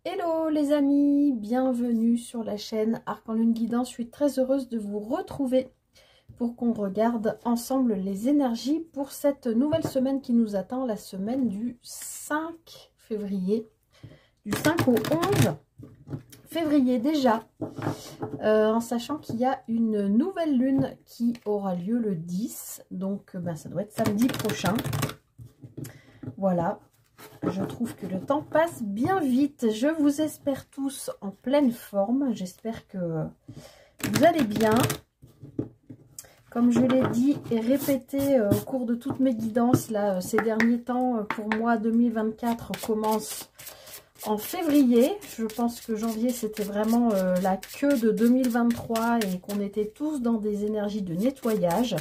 Hello les amis, bienvenue sur la chaîne Arc en Lune Guidance. Je suis très heureuse de vous retrouver pour qu'on regarde ensemble les énergies pour cette nouvelle semaine qui nous attend, la semaine du 5 février, du 5 au 11 février déjà, en sachant qu'il y a une nouvelle lune qui aura lieu le 10, donc ça doit être samedi prochain. Voilà. Je trouve que le temps passe bien vite. Je vous espère tous en pleine forme. J'espère que vous allez bien. Comme je l'ai dit et répété au cours de toutes mes guidances, là, ces derniers temps, pour moi, 2024 commence en février. Je pense que janvier, c'était vraiment la queue de 2023 et qu'on était tous dans des énergies de nettoyage.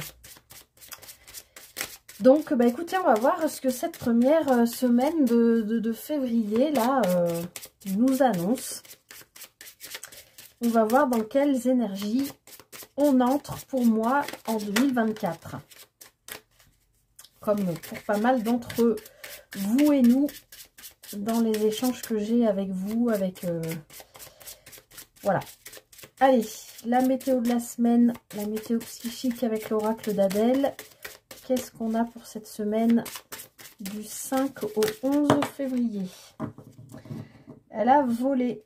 Donc, écoutez, on va voir ce que cette première semaine de février, là, nous annonce. On va voir dans quelles énergies on entre pour moi en 2024. Comme pour pas mal d'entre vous et nous, dans les échanges que j'ai avec vous, voilà. Allez, la météo de la semaine, la météo psychique avec l'oracle d'Adèle. Qu'est-ce qu'on a pour cette semaine du 5 au 11 février? Elle a volé.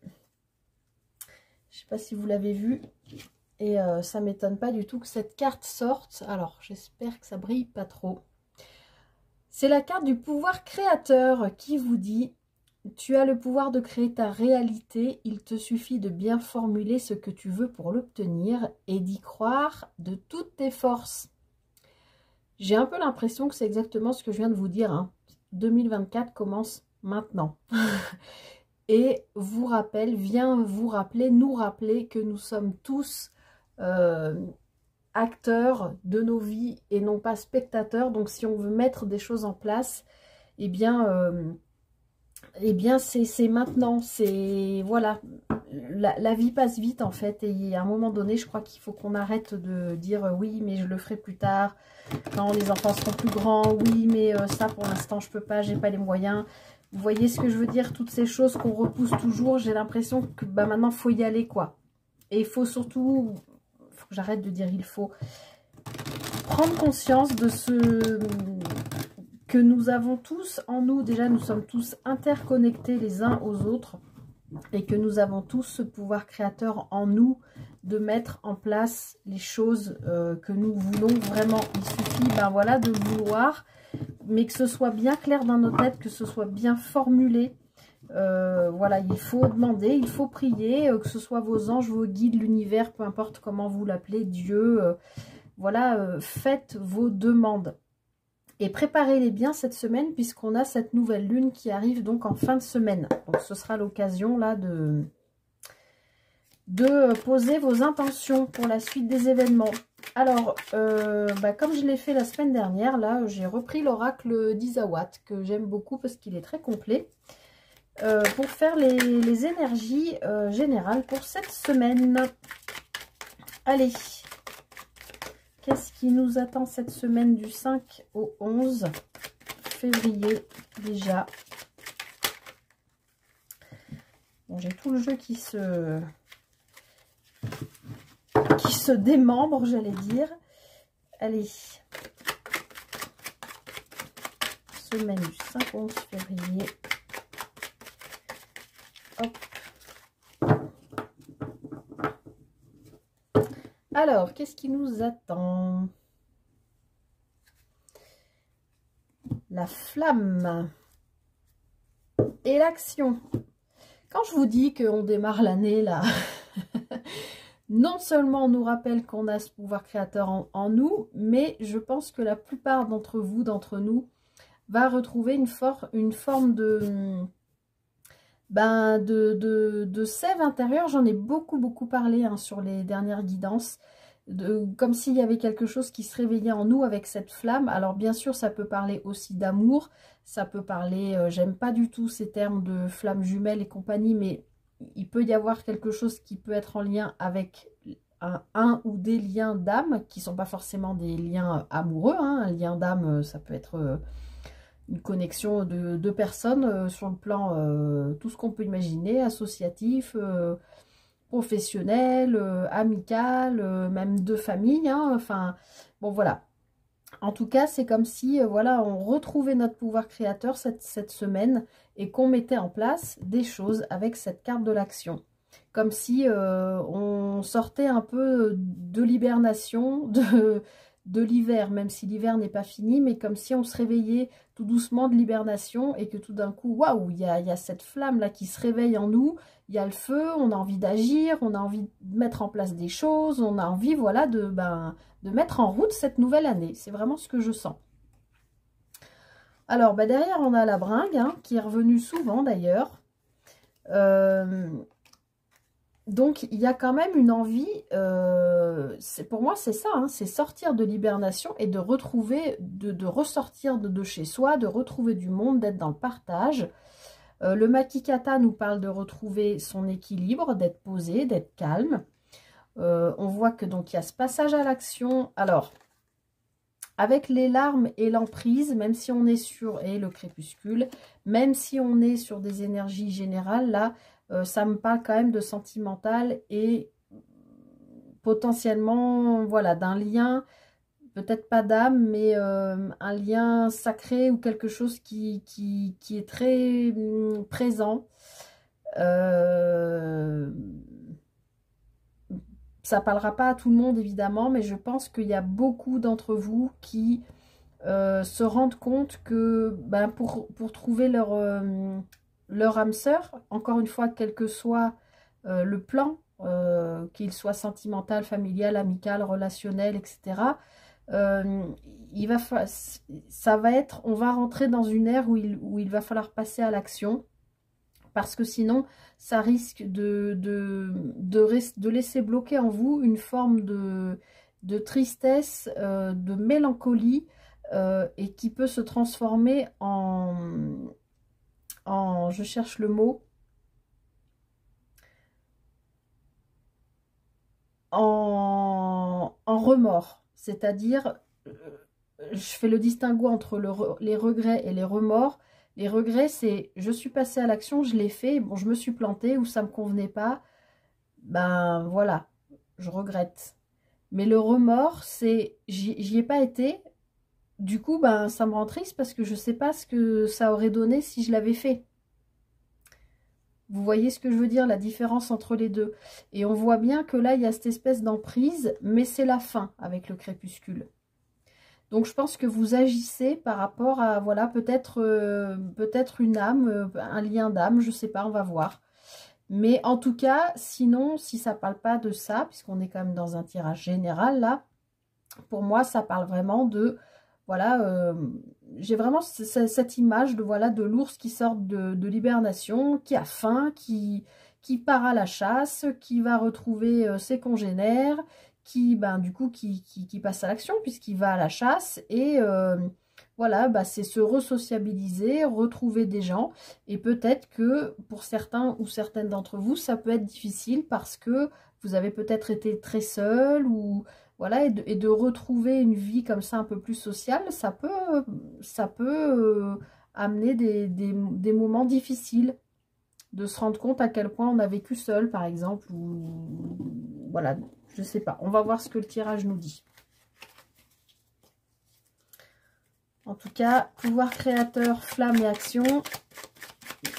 Je ne sais pas si vous l'avez vu. Et ça ne m'étonne pas du tout que cette carte sorte. Alors, j'espère que ça brille pas trop. C'est la carte du pouvoir créateur qui vous dit: tu as le pouvoir de créer ta réalité. Il te suffit de bien formuler ce que tu veux pour l'obtenir et d'y croire de toutes tes forces. J'ai un peu l'impression que c'est exactement ce que je viens de vous dire. Hein. 2024 commence maintenant. Et vient vous rappeler, nous rappeler que nous sommes tous acteurs de nos vies et non pas spectateurs. Donc si on veut mettre des choses en place, eh bien c'est maintenant. C'est voilà. La vie passe vite en fait, et à un moment donné je crois qu'il faut qu'on arrête de dire oui mais je le ferai plus tard, quand les enfants seront plus grands, oui mais ça pour l'instant je peux pas, j'ai pas les moyens. Vous voyez ce que je veux dire, toutes ces choses qu'on repousse toujours. J'ai l'impression que maintenant faut y aller quoi. Et il faut surtout, faut que j'arrête de dire il faut prendre conscience de ce que nous avons tous en nous. Déjà nous sommes tous interconnectés les uns aux autres. Et que nous avons tous ce pouvoir créateur en nous de mettre en place les choses que nous voulons vraiment. Il suffit voilà, de le vouloir, mais que ce soit bien clair dans nos têtes, que ce soit bien formulé. Voilà, il faut demander, il faut prier, que ce soit vos anges, vos guides, l'univers, peu importe comment vous l'appelez, Dieu. Voilà, faites vos demandes. Et préparez-les bien cette semaine puisqu'on a cette nouvelle lune qui arrive donc en fin de semaine. Donc ce sera l'occasion là de poser vos intentions pour la suite des événements. Alors, comme je l'ai fait la semaine dernière, là j'ai repris l'oracle d'Isawat que j'aime beaucoup parce qu'il est très complet. Pour faire les énergies générales pour cette semaine. Allez! Qu'est-ce qui nous attend cette semaine du 5 au 11 février déjà? Bon, j'ai tout le jeu qui se démembre, j'allais dire. Allez. Semaine du 5 au 11 février. Hop. Alors, qu'est-ce qui nous attend? La flamme et l'action. Quand je vous dis qu'on démarre l'année, là, non seulement on nous rappelle qu'on a ce pouvoir créateur en nous, mais je pense que la plupart d'entre vous, d'entre nous, va retrouver une forme de sève intérieure. J'en ai beaucoup parlé hein, sur les dernières guidances, comme s'il y avait quelque chose qui se réveillait en nous avec cette flamme. Alors bien sûr ça peut parler aussi d'amour, ça peut parler, j'aime pas du tout ces termes de flamme jumelle et compagnie, mais il peut y avoir quelque chose qui peut être en lien avec un ou des liens d'âme qui sont pas forcément des liens amoureux, hein. Un lien d'âme ça peut être une connexion de deux personnes sur le plan, tout ce qu'on peut imaginer, associatif, professionnel, amical, même de famille, hein, enfin, bon voilà. En tout cas, c'est comme si, voilà, on retrouvait notre pouvoir créateur cette semaine et qu'on mettait en place des choses avec cette carte de l'action. Comme si on sortait un peu de l'hibernation, de l'hiver, même si l'hiver n'est pas fini, mais comme si on se réveillait tout doucement de l'hibernation et que tout d'un coup, waouh, il y a cette flamme-là qui se réveille en nous, il y a le feu, on a envie d'agir, on a envie de mettre en place des choses, on a envie, voilà, de mettre en route cette nouvelle année. C'est vraiment ce que je sens. Alors, derrière, on a la bringue, hein, qui est revenue souvent d'ailleurs. Donc, il y a quand même une envie, pour moi, c'est ça, hein, c'est sortir de l'hibernation et de retrouver, de ressortir de chez soi, de retrouver du monde, d'être dans le partage. Le Makikata nous parle de retrouver son équilibre, d'être posé, d'être calme. On voit que donc il y a ce passage à l'action. Alors, avec les larmes et l'emprise, même si on est sur, et le crépuscule, même si on est sur des énergies générales, là, ça me parle quand même de sentimental et potentiellement, voilà, d'un lien, peut-être pas d'âme, mais un lien sacré ou quelque chose qui est très présent. Ça parlera pas à tout le monde, évidemment, mais je pense qu'il y a beaucoup d'entre vous qui se rendent compte que pour trouver leur âme sœur, encore une fois, quel que soit le plan, qu'il soit sentimental, familial, amical, relationnel, etc., ça va être, on va rentrer dans une ère où il va falloir passer à l'action, parce que sinon, ça risque de laisser bloquer en vous une forme de tristesse, de mélancolie, et qui peut se transformer je cherche le mot, en remords. C'est-à-dire, je fais le distinguo entre les regrets et les remords. Les regrets, c'est je suis passée à l'action, je l'ai fait, bon, je me suis plantée ou ça me convenait pas, ben voilà, je regrette. Mais le remords, c'est j'y ai pas été, du coup, ben ça me rend triste parce que je sais pas ce que ça aurait donné si je l'avais fait. Vous voyez ce que je veux dire, la différence entre les deux. Et on voit bien que là, il y a cette espèce d'emprise, mais c'est la fin avec le crépuscule. Donc, je pense que vous agissez par rapport à, voilà, peut-être une âme, un lien d'âme, je sais pas, on va voir. Mais en tout cas, sinon, si ça parle pas de ça, puisqu'on est quand même dans un tirage général, là, pour moi, ça parle vraiment de, voilà, j'ai vraiment cette image de, voilà, de l'ours qui sort de l'hibernation, qui a faim, qui part à la chasse, qui va retrouver ses congénères, qui, du coup, qui passe à l'action puisqu'il va à la chasse et voilà, c'est se resociabiliser, retrouver des gens et peut-être que pour certains ou certaines d'entre vous, ça peut être difficile parce que vous avez peut-être été très seul ou voilà, et de retrouver une vie comme ça un peu plus sociale, ça peut amener des moments difficiles, de se rendre compte à quel point on a vécu seul, par exemple, ou voilà, je sais pas. On va voir ce que le tirage nous dit. En tout cas, pouvoir créateur, flamme et action,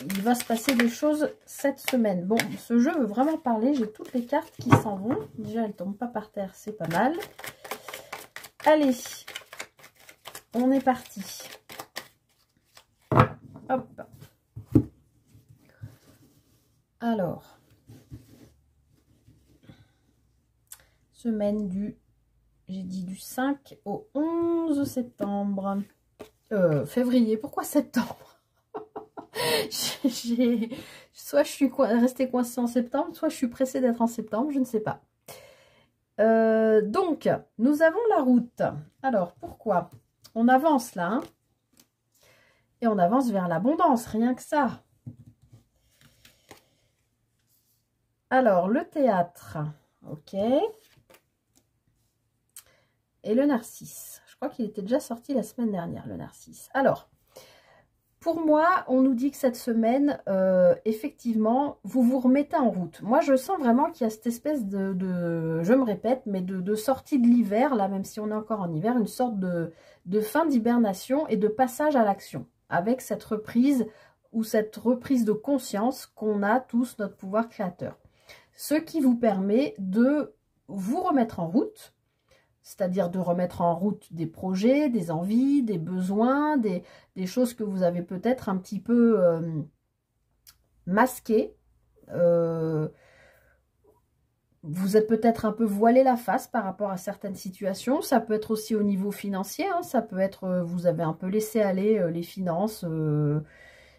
il va se passer des choses cette semaine. Bon, ce jeu veut vraiment parler. J'ai toutes les cartes qui s'en vont. Déjà, elles ne tombent pas par terre, c'est pas mal. Allez, on est parti. Hop. Alors, semaine j'ai dit du 5 au 11 septembre. Février, pourquoi septembre? Soit je suis restée coincée en septembre, soit je suis pressée d'être en septembre, je ne sais pas. Donc, nous avons la route. Alors, pourquoi? On avance là, hein, et on avance vers l'abondance, rien que ça. Alors, le théâtre, ok. Et le narcisse. Je crois qu'il était déjà sorti la semaine dernière, le narcisse. Alors, Pour moi, on nous dit que cette semaine, effectivement, vous vous remettez en route. Moi, je sens vraiment qu'il y a cette espèce je me répète, mais de sortie de l'hiver, là, même si on est encore en hiver, une sorte de fin d'hibernation et de passage à l'action, avec cette reprise ou cette reprise de conscience qu'on a tous notre pouvoir créateur. Ce qui vous permet de vous remettre en route, c'est-à-dire de remettre en route des projets, des envies, des besoins, des choses que vous avez peut-être un petit peu masquées. Vous êtes peut-être un peu voilé la face par rapport à certaines situations. Ça peut être aussi au niveau financier, hein. Ça peut être, vous avez un peu laissé aller les finances.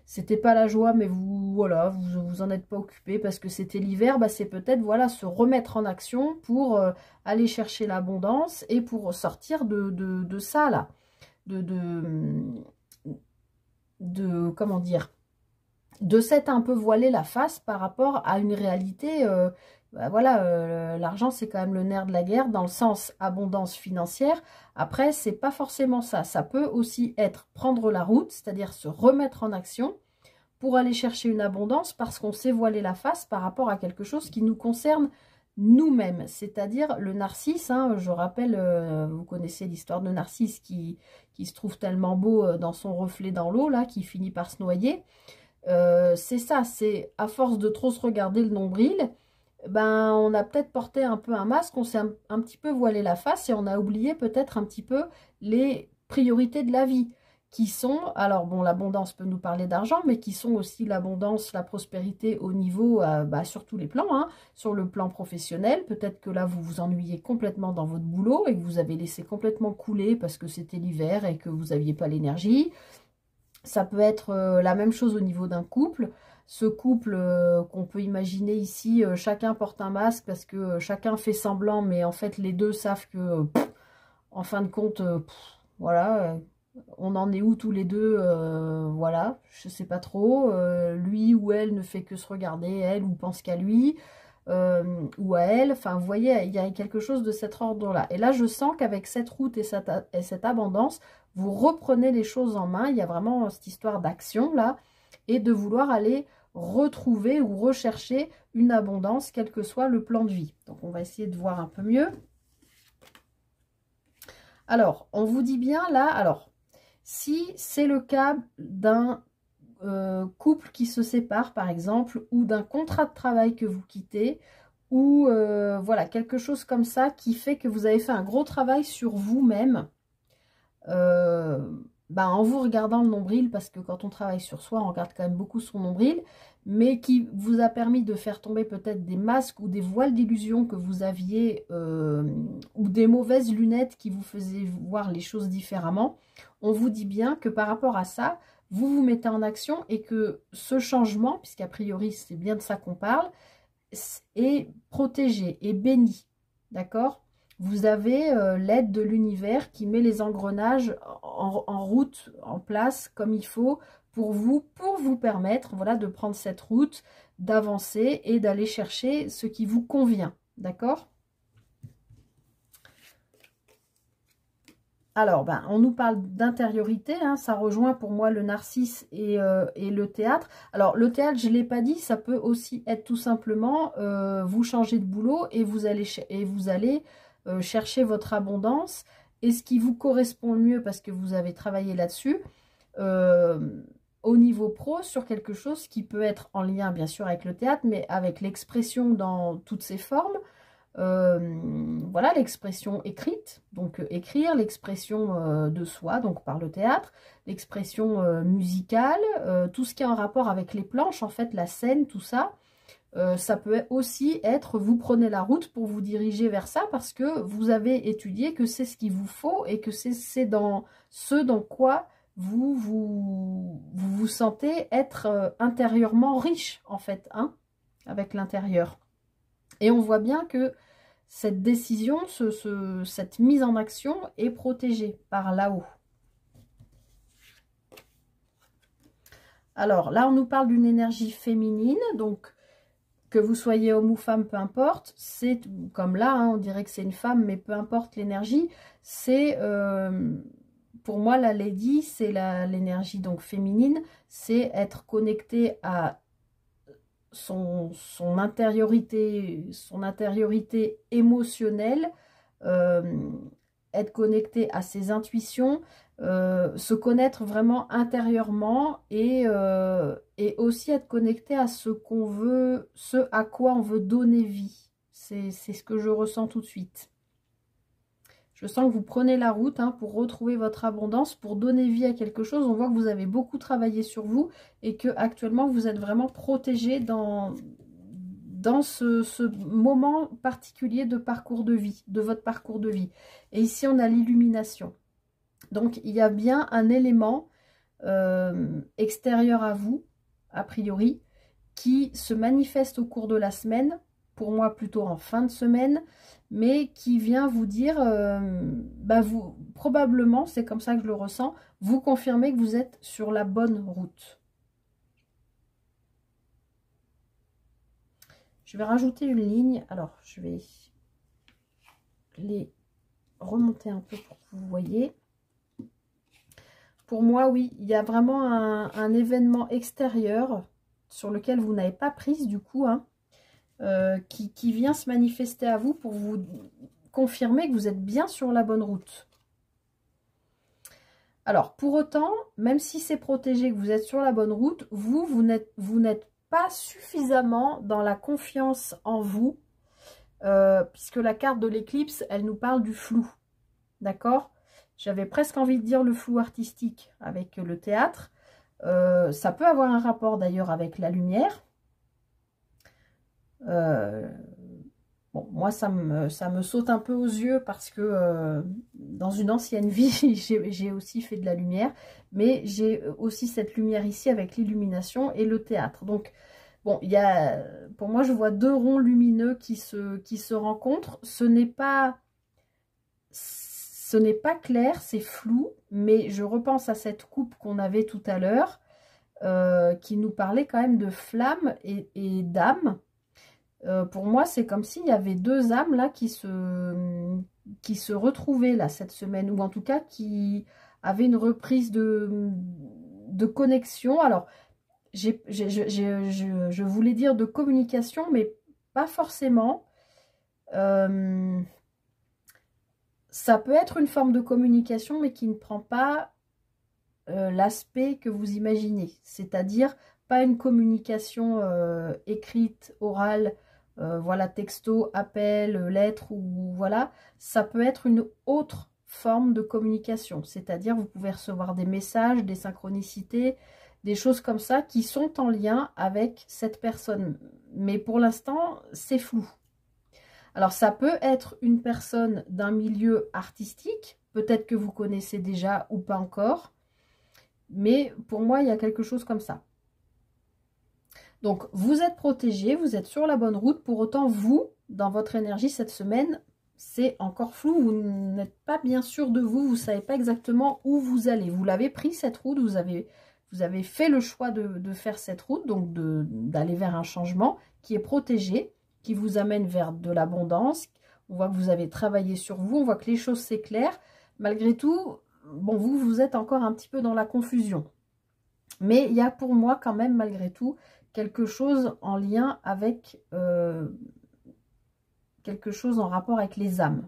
C'était pas la joie, mais voilà, vous en êtes pas occupé parce que c'était l'hiver. Bah, c'est peut-être, voilà, se remettre en action pour aller chercher l'abondance et pour sortir de ça, là. Comment dire, de s'être un peu voilé la face par rapport à une réalité. Bah, voilà, l'argent, c'est quand même le nerf de la guerre dans le sens abondance financière. Après, c'est pas forcément ça. Ça peut aussi être prendre la route, c'est-à-dire se remettre en action pour aller chercher une abondance parce qu'on s'est voilé la face par rapport à quelque chose qui nous concerne nous-mêmes. C'est-à-dire le narcisse, hein, je rappelle, vous connaissez l'histoire de Narcisse qui se trouve tellement beau dans son reflet dans l'eau, là, qui finit par se noyer. C'est ça, c'est à force de trop se regarder le nombril, ben, on a peut-être porté un peu un masque, on s'est un petit peu voilé la face et on a oublié peut-être un petit peu les priorités de la vie qui sont, alors bon, l'abondance peut nous parler d'argent, mais qui sont aussi l'abondance, la prospérité au niveau, bah, sur tous les plans, hein, sur le plan professionnel. Peut-être que là, vous vous ennuyez complètement dans votre boulot et que vous avez laissé complètement couler parce que c'était l'hiver et que vous n'aviez pas l'énergie. Ça peut être la même chose au niveau d'un couple. Ce couple qu'on peut imaginer ici, chacun porte un masque parce que chacun fait semblant, mais en fait les deux savent que, en fin de compte, voilà, on en est où tous les deux, voilà, je sais pas trop. Lui ou elle ne fait que se regarder, elle, ou pense qu'à lui, ou à elle. Enfin, vous voyez, il y a quelque chose de cet ordre-là. Et là, je sens qu'avec cette route et cette abondance, vous reprenez les choses en main. Il y a vraiment cette histoire d'action, là, et de vouloir aller retrouver ou rechercher une abondance, quel que soit le plan de vie. Donc, on va essayer de voir un peu mieux. Alors, on vous dit bien là, alors, si c'est le cas d'un couple qui se sépare, par exemple, ou d'un contrat de travail que vous quittez, ou voilà, quelque chose comme ça qui fait que vous avez fait un gros travail sur vous-même, en vous regardant le nombril, parce que quand on travaille sur soi, on regarde quand même beaucoup son nombril, mais qui vous a permis de faire tomber peut-être des masques ou des voiles d'illusion que vous aviez, ou des mauvaises lunettes qui vous faisaient voir les choses différemment. On vous dit bien que par rapport à ça, vous vous mettez en action et que ce changement, puisqu'a priori c'est bien de ça qu'on parle, est protégé, est béni, d'accord ? Vous avez l'aide de l'univers qui met les engrenages en route, en place, comme il faut, pour vous permettre, voilà, de prendre cette route, d'avancer et d'aller chercher ce qui vous convient, d'accord ? Alors, on nous parle d'intériorité, hein, ça rejoint pour moi le narcisse et le théâtre. Alors, le théâtre, je ne l'ai pas dit, ça peut aussi être tout simplement, vous changez de boulot et vous allez chercher votre abondance et ce qui vous correspond le mieux parce que vous avez travaillé là-dessus, au niveau pro, sur quelque chose qui peut être en lien bien sûr avec le théâtre, mais avec l'expression dans toutes ses formes. Voilà, l'expression écrite, donc écrire, l'expression de soi, donc par le théâtre, l'expression musicale, tout ce qui est en rapport avec les planches, en fait, la scène, tout ça. Ça peut aussi être, vous prenez la route pour vous diriger vers ça parce que vous avez étudié que c'est ce qu'il vous faut et que c'est dans ce dans quoi vous sentez être intérieurement riche, en fait, hein, avec l'intérieur. Et on voit bien que cette décision, cette mise en action est protégée par là-haut. Alors là, on nous parle d'une énergie féminine, donc que vous soyez homme ou femme, peu importe. C'est comme là, hein, on dirait que c'est une femme, mais peu importe l'énergie. C'est pour moi, la Lady, c'est l'énergie donc féminine, c'est être connecté à son intériorité émotionnelle, être connecté à ses intuitions, se connaître vraiment intérieurement et aussi être connecté à ce qu'on veut, ce à quoi on veut donner vie. C'est ce que je ressens tout de suite. Je sens que vous prenez la route pour retrouver votre abondance, pour donner vie à quelque chose. On voit que vous avez beaucoup travaillé sur vous et que actuellement vous êtes vraiment protégé dans ce moment particulier de parcours de vie, de votre parcours de vie. Et ici, on a l'illumination. Donc, il y a bien un élément extérieur à vous, a priori, qui se manifeste au cours de la semaine, pour moi plutôt en fin de semaine, mais qui vient vous dire, vous probablement, c'est comme ça que je le ressens, vous confirmez que vous êtes sur la bonne route. Je vais rajouter une ligne. Alors, je vais les remonter un peu pour que vous voyez. Pour moi, oui, il y a vraiment un événement extérieur sur lequel vous n'avez pas prise du coup, qui vient se manifester à vous pour vous confirmer que vous êtes bien sur la bonne route. Alors, pour autant, même si c'est protégé, que vous êtes sur la bonne route, vous n'êtes pas suffisamment dans la confiance en vous, puisque la carte de l'éclipse, elle nous parle du flou. D'accord ? J'avais presque envie de dire le flou artistique avec le théâtre. Ça peut avoir un rapport d'ailleurs avec la lumière. Bon, moi, ça me saute un peu aux yeux parce que dans une ancienne vie, j'ai aussi fait de la lumière. Mais j'ai aussi cette lumière ici avec l'illumination et le théâtre. Donc, bon, pour moi, je vois deux ronds lumineux qui se rencontrent. Ce n'est pas clair, c'est flou, mais je repense à cette coupe qu'on avait tout à l'heure, qui nous parlait quand même de flammes et d'âmes. Pour moi, c'est comme s'il y avait deux âmes là qui se retrouvaient là cette semaine, ou en tout cas qui avaient une reprise de connexion. Alors, je voulais dire de communication, mais pas forcément. Ça peut être une forme de communication, mais qui ne prend pas l'aspect que vous imaginez. C'est-à-dire pas une communication écrite, orale, voilà, texto, appel, lettre, ou voilà. Ça peut être une autre forme de communication. C'est-à-dire vous pouvez recevoir des messages, des synchronicités, des choses comme ça qui sont en lien avec cette personne. Mais pour l'instant, c'est flou. Alors, ça peut être une personne d'un milieu artistique, peut-être que vous connaissez déjà ou pas encore, mais pour moi, il y a quelque chose comme ça. Donc, vous êtes protégé, vous êtes sur la bonne route, pour autant, vous, dans votre énergie cette semaine, c'est encore flou, vous n'êtes pas bien sûr de vous, vous ne savez pas exactement où vous allez. Vous l'avez pris cette route, vous avez fait le choix de faire cette route, donc d'aller vers un changement qui est protégé, qui vous amène vers de l'abondance. On voit que vous avez travaillé sur vous, on voit que les choses s'éclairent. Malgré tout, bon, vous êtes encore un petit peu dans la confusion. Mais il y a pour moi quand même, malgré tout, quelque chose en lien avec... quelque chose en rapport avec les âmes.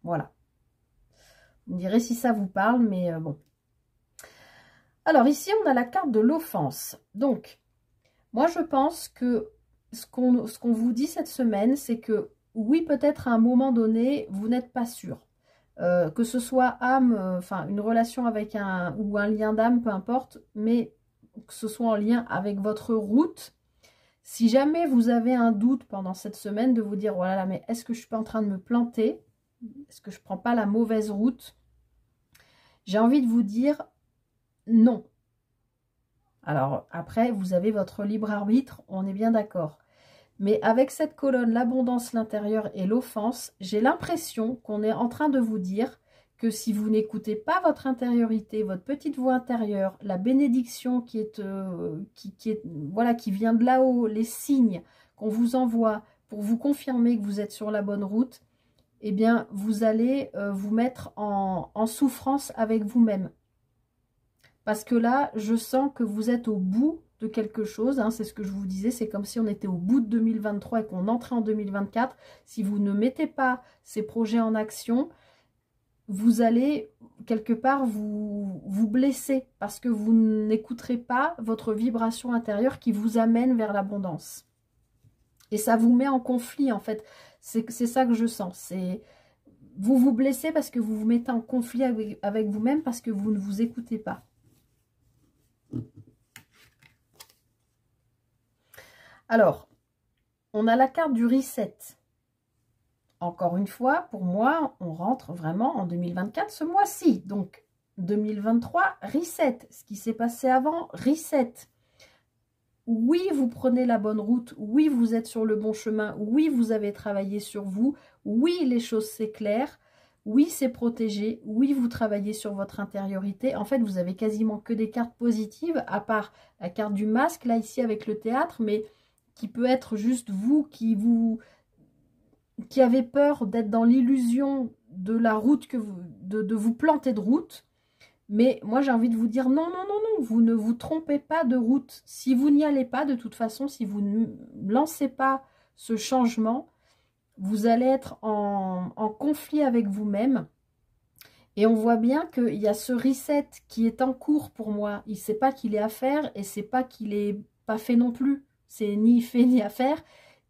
Voilà. Vous me direz si ça vous parle, mais bon. Alors ici, on a la carte de l'offense. Donc, moi je pense que ce qu'on vous dit cette semaine, c'est que oui, peut-être à un moment donné, vous n'êtes pas sûr. Que ce soit âme, enfin une relation avec un lien d'âme, peu importe, mais que ce soit en lien avec votre route. Si jamais vous avez un doute pendant cette semaine de vous dire, oh là là, mais est-ce que je suis pas en train de me planter? Est-ce que je ne prends pas la mauvaise route? J'ai envie de vous dire non. Alors après, vous avez votre libre arbitre, on est bien d'accord. Mais avec cette colonne, l'abondance, l'intérieur et l'offense, j'ai l'impression qu'on est en train de vous dire que si vous n'écoutez pas votre intériorité, votre petite voix intérieure, la bénédiction qui vient de là-haut, les signes qu'on vous envoie pour vous confirmer que vous êtes sur la bonne route, eh bien, vous allez vous mettre en souffrance avec vous-même. Parce que là, je sens que vous êtes au bout de quelque chose, hein, c'est ce que je vous disais, c'est comme si on était au bout de 2023 et qu'on entrait en 2024. Si vous ne mettez pas ces projets en action, vous allez quelque part vous blesser parce que vous n'écouterez pas votre vibration intérieure qui vous amène vers l'abondance. Et ça vous met en conflit en fait. C'est ça que je sens. C'est vous vous blessez parce que vous vous mettez en conflit avec vous-même parce que vous ne vous écoutez pas. Alors, on a la carte du reset. Encore une fois, pour moi, on rentre vraiment en 2024 ce mois-ci. Donc, 2023, reset. Ce qui s'est passé avant, reset. Oui, vous prenez la bonne route. Oui, vous êtes sur le bon chemin. Oui, vous avez travaillé sur vous. Oui, les choses s'éclairent. Oui, c'est protégé. Oui, vous travaillez sur votre intériorité. En fait, vous avez quasiment que des cartes positives, à part la carte du masque, là, ici, avec le théâtre, mais qui peut être juste vous qui avez peur d'être dans l'illusion de la route, de vous planter de route. Mais moi, j'ai envie de vous dire non, non, non, non, vous ne vous trompez pas de route. Si vous n'y allez pas, de toute façon, si vous ne lancez pas ce changement, vous allez être en conflit avec vous-même. Et on voit bien qu'il y a ce reset qui est en cours pour moi. Il ne sait pas qu'il est à faire et c'est pas qu'il n'est pas fait non plus. C'est ni fait ni à faire.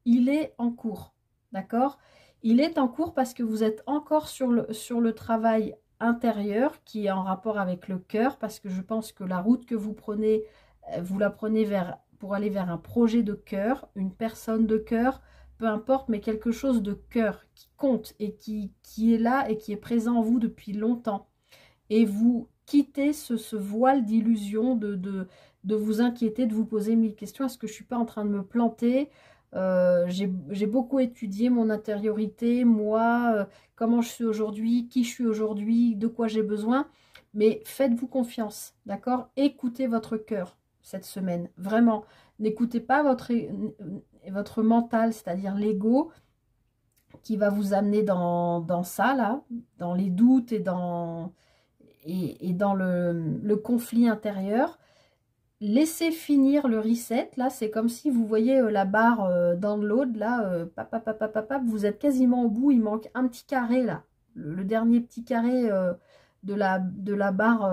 Il est en cours. D'accord? Il est en cours parce que vous êtes encore sur le travail intérieur qui est en rapport avec le cœur, parce que je pense que la route que vous prenez, vous la prenez pour aller vers un projet de cœur, une personne de cœur, peu importe, mais quelque chose de cœur qui compte et qui est là et qui est présent en vous depuis longtemps. Et vous quittez ce voile d'illusion de vous inquiéter, de vous poser 1000 questions. Est-ce que je ne suis pas en train de me planter? J'ai beaucoup étudié mon intériorité, moi, comment je suis aujourd'hui, qui je suis aujourd'hui, de quoi j'ai besoin. Mais faites-vous confiance, d'accord? Écoutez votre cœur cette semaine, vraiment. N'écoutez pas votre mental, c'est-à-dire l'ego, qui va vous amener dans ça, là, dans les doutes et dans le conflit intérieur. Laissez finir le reset, là, c'est comme si vous voyez la barre download, là, vous êtes quasiment au bout, il manque un petit carré, là, le dernier petit carré de la barre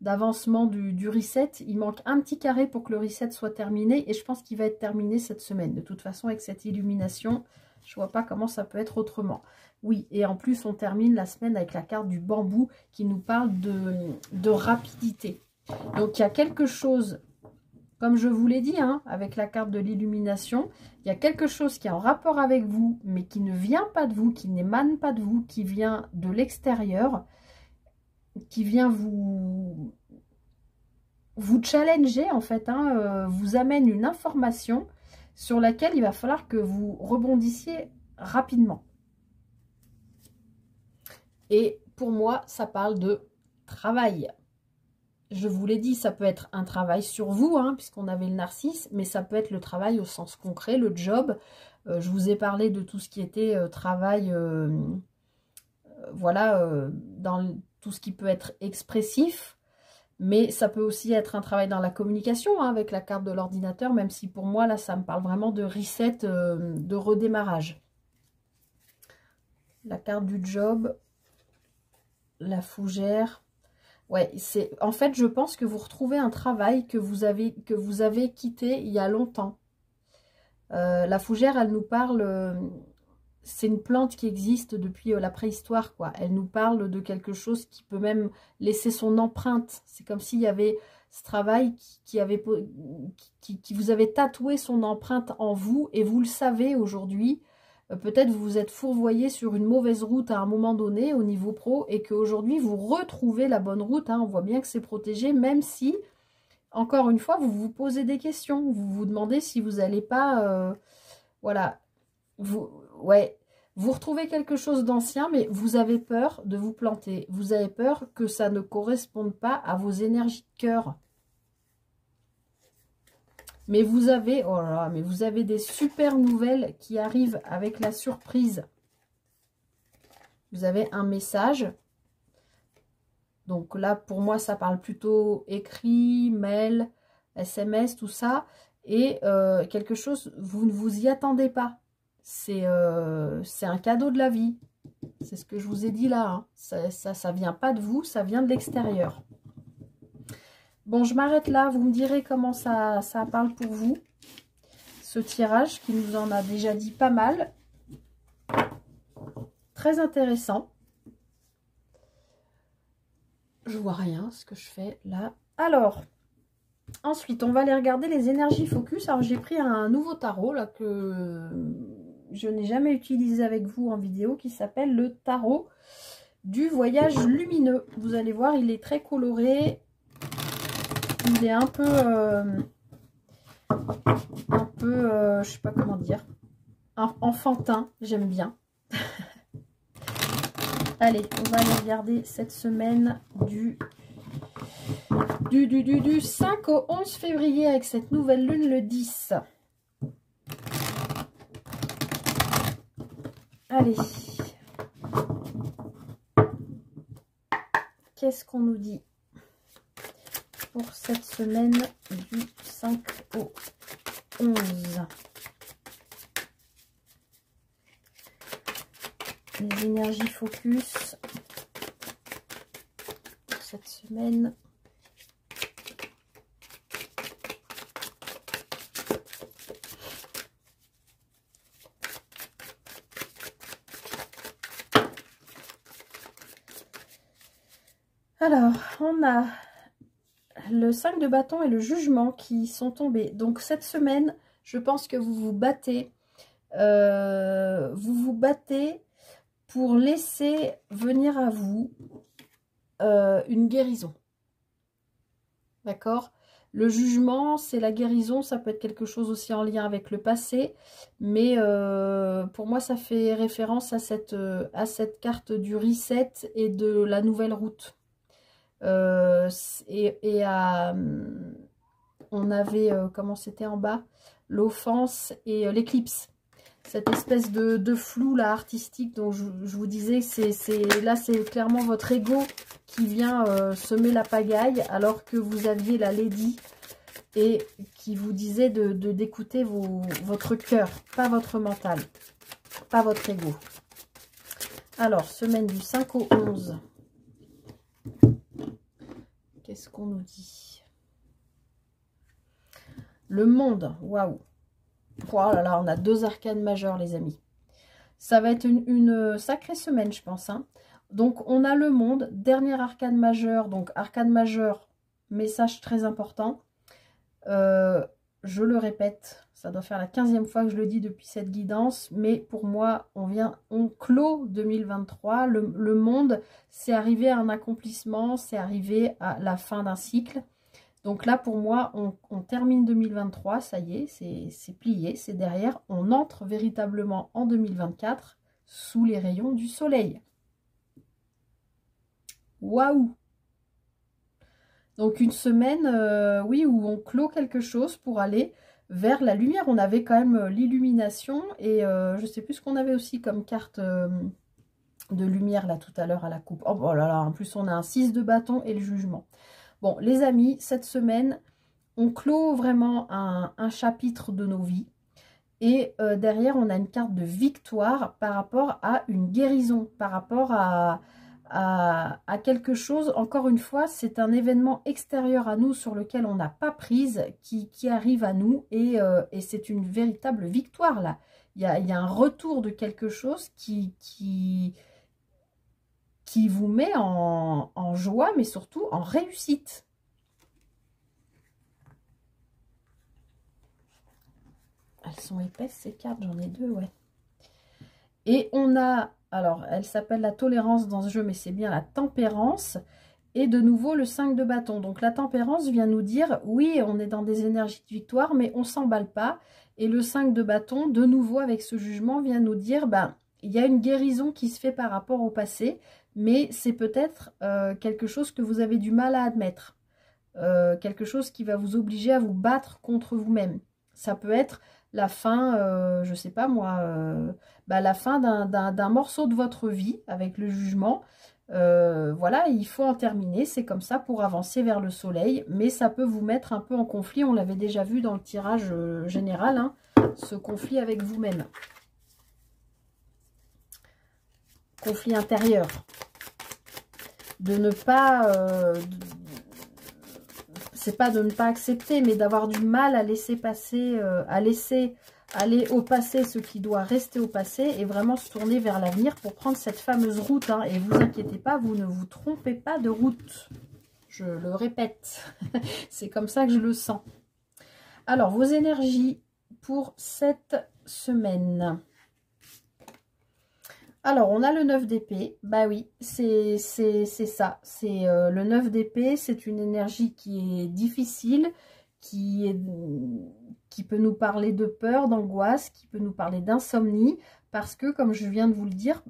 d'avancement du reset, il manque un petit carré pour que le reset soit terminé, et je pense qu'il va être terminé cette semaine. De toute façon, avec cette illumination, je vois pas comment ça peut être autrement. Oui, et en plus, on termine la semaine avec la carte du bambou qui nous parle de rapidité. Donc, il y a quelque chose, comme je vous l'ai dit, hein, avec la carte de l'illumination, il y a quelque chose qui est en rapport avec vous, mais qui ne vient pas de vous, qui n'émane pas de vous, qui vient de l'extérieur, qui vient vous challenger, en fait, hein, vous amène une information sur laquelle il va falloir que vous rebondissiez rapidement. Et pour moi, ça parle de travail. Je vous l'ai dit, ça peut être un travail sur vous, hein, puisqu'on avait le narcisse, mais ça peut être le travail au sens concret, le job. Je vous ai parlé de tout ce qui était travail, voilà, dans tout ce qui peut être expressif, mais ça peut aussi être un travail dans la communication, hein, avec la carte de l'ordinateur, même si pour moi, là, ça me parle vraiment de reset, de redémarrage. La carte du job, la fougère. Ouais, c'est en fait, je pense que vous retrouvez un travail que vous avez quitté il y a longtemps. La fougère, elle nous parle, c'est une plante qui existe depuis la préhistoire, quoi. Elle nous parle de quelque chose qui peut même laisser son empreinte. C'est comme s'il y avait ce travail qui vous avait tatoué son empreinte en vous, et vous le savez aujourd'hui. Peut-être vous vous êtes fourvoyé sur une mauvaise route à un moment donné au niveau pro, et qu'aujourd'hui vous retrouvez la bonne route, hein. On voit bien que c'est protégé, même si, encore une fois, vous vous posez des questions. Vous vous demandez si vous n'allez pas... voilà. Vous retrouvez quelque chose d'ancien, mais vous avez peur de vous planter. Vous avez peur que ça ne corresponde pas à vos énergies de cœur. Mais vous avez, oh là là, mais vous avez des super nouvelles qui arrivent avec la surprise. Vous avez un message. Donc là, pour moi, ça parle plutôt écrit, mail, SMS, tout ça. Et quelque chose, vous ne vous y attendez pas. C'est un cadeau de la vie. C'est ce que je vous ai dit là. Hein. Ça vient pas de vous, ça vient de l'extérieur. Bon, je m'arrête là. Vous me direz comment ça parle pour vous. Ce tirage qui nous en a déjà dit pas mal. Très intéressant. Je vois rien, ce que je fais là. Alors, ensuite, on va aller regarder les énergies focus. Alors, j'ai pris un nouveau tarot là que je n'ai jamais utilisé avec vous en vidéo, qui s'appelle le tarot du voyage lumineux. Vous allez voir, il est très coloré. Il est un peu, je sais pas comment dire, enfantin. J'aime bien. Allez, on va aller regarder cette semaine du 5 au 11 février avec cette nouvelle lune le 10. Allez. Qu'est-ce qu'on nous dit pour cette semaine du 5 au 11? Les énergies focus pour cette semaine. Alors, on a le 5 de bâton et le jugement qui sont tombés. Donc, cette semaine, je pense que vous vous battez. Vous vous battez pour laisser venir à vous une guérison. D'accord? Le jugement, c'est la guérison. Ça peut être quelque chose aussi en lien avec le passé. Mais pour moi, ça fait référence à cette carte du reset et de la nouvelle route. On avait, comment c'était en bas, l'offense et l'éclipse. Cette espèce de flou là artistique dont je vous disais, là c'est clairement votre ego qui vient semer la pagaille, alors que vous aviez la Lady et qui vous disait d'écouter votre cœur, pas votre mental, pas votre ego. Alors, semaine du 5 au 11. Qu'est-ce qu'on nous dit? Le monde, waouh! Oh là là, on a 2 arcanes majeures, les amis. Ça va être une sacrée semaine, je pense. Hein. Donc, on a le monde, dernier arcane majeur. Donc, arcane majeur, message très important. Je le répète, ça doit faire la 15e fois que je le dis depuis cette guidance. Mais pour moi, on clôt 2023. Le monde, c'est arrivé à un accomplissement, c'est arrivé à la fin d'un cycle. Donc là, pour moi, on termine 2023, ça y est, c'est plié, c'est derrière. On entre véritablement en 2024 sous les rayons du soleil. Waouh! Donc une semaine, oui, où on clôt quelque chose pour aller vers la lumière. On avait quand même l'illumination et je ne sais plus ce qu'on avait aussi comme carte de lumière là tout à l'heure à la coupe. Oh là là, en plus on a un 6 de bâton et le jugement. Bon, les amis, cette semaine, on clôt vraiment un chapitre de nos vies. Et derrière, on a une carte de victoire par rapport à une guérison, par rapport à quelque chose. Encore une fois, c'est un événement extérieur à nous sur lequel on n'a pas prise, qui arrive à nous. Et c'est une véritable victoire, là. Il y a un retour de quelque chose qui vous met en joie, mais surtout en réussite. Elles sont épaisses, ces cartes, j'en ai 2, ouais. Et on a, alors, elle s'appelle la tolérance dans ce jeu, mais c'est bien la tempérance. Et de nouveau, le 5 de bâton. Donc, la tempérance vient nous dire, oui, on est dans des énergies de victoire, mais on ne s'emballe pas. Et le 5 de bâton, de nouveau, avec ce jugement, vient nous dire, ben, il y a une guérison qui se fait par rapport au passé, mais c'est peut-être quelque chose que vous avez du mal à admettre. Quelque chose qui va vous obliger à vous battre contre vous-même. Ça peut être la fin, je sais pas moi, la fin d'un morceau de votre vie avec le jugement. Voilà, il faut en terminer, c'est comme ça pour avancer vers le soleil, mais ça peut vous mettre un peu en conflit, on l'avait déjà vu dans le tirage général, hein, ce conflit avec vous-même. Conflit intérieur. De ne pas... c'est pas de ne pas accepter, mais d'avoir du mal à laisser passer, à laisser aller au passé ce qui doit rester au passé et vraiment se tourner vers l'avenir pour prendre cette fameuse route. Hein. Et vous inquiétez pas, vous ne vous trompez pas de route. Je le répète, c'est comme ça que je le sens. Alors, vos énergies pour cette semaine. Alors, on a le 9 d'épée. Bah oui, c'est ça. C'est le 9 d'épée, c'est une énergie qui est difficile, qui peut nous parler de peur, d'angoisse, qui peut nous parler d'insomnie, parce que, comme je viens de vous le dire,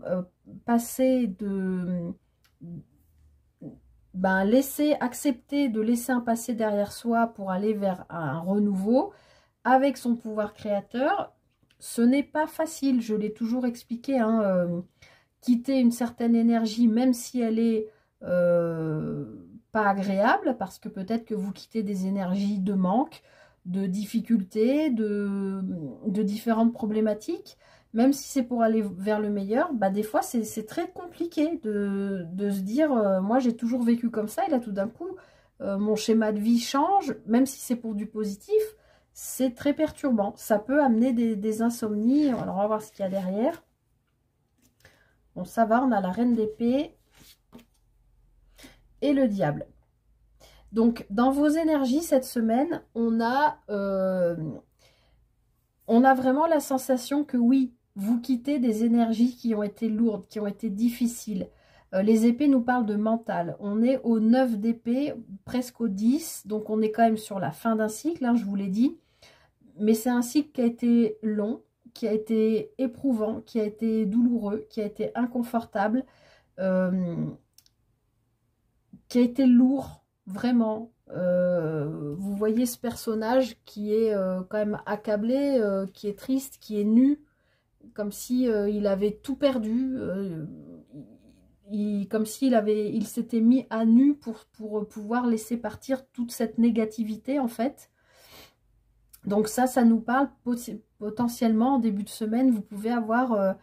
passer de... accepter de laisser un passé derrière soi pour aller vers un renouveau, avec son pouvoir créateur, ce n'est pas facile, je l'ai toujours expliqué, hein, quitter une certaine énergie, même si elle est pas agréable, parce que peut-être que vous quittez des énergies de manque, de difficultés, de différentes problématiques, même si c'est pour aller vers le meilleur, des fois c'est très compliqué de se dire, moi j'ai toujours vécu comme ça, et là tout d'un coup, mon schéma de vie change, même si c'est pour du positif, c'est très perturbant. Ça peut amener des insomnies. Alors, on va voir ce qu'il y a derrière. Bon, ça va, on a la reine d'épée et le diable. Donc, dans vos énergies cette semaine, on a vraiment la sensation que oui, vous quittez des énergies qui ont été lourdes, qui ont été difficiles. Les épées nous parlent de mental. On est au 9 d'épée, presque au 10. Donc, on est quand même sur la fin d'un cycle, hein, je vous l'ai dit. Mais c'est un cycle qui a été long, qui a été éprouvant, qui a été douloureux, qui a été inconfortable, qui a été lourd, vraiment. Vous voyez ce personnage qui est quand même accablé, qui est triste, qui est nu, comme si il avait tout perdu, comme s'il s'était mis à nu pour pouvoir laisser partir toute cette négativité en fait. Donc ça nous parle potentiellement en début de semaine, vous pouvez avoir,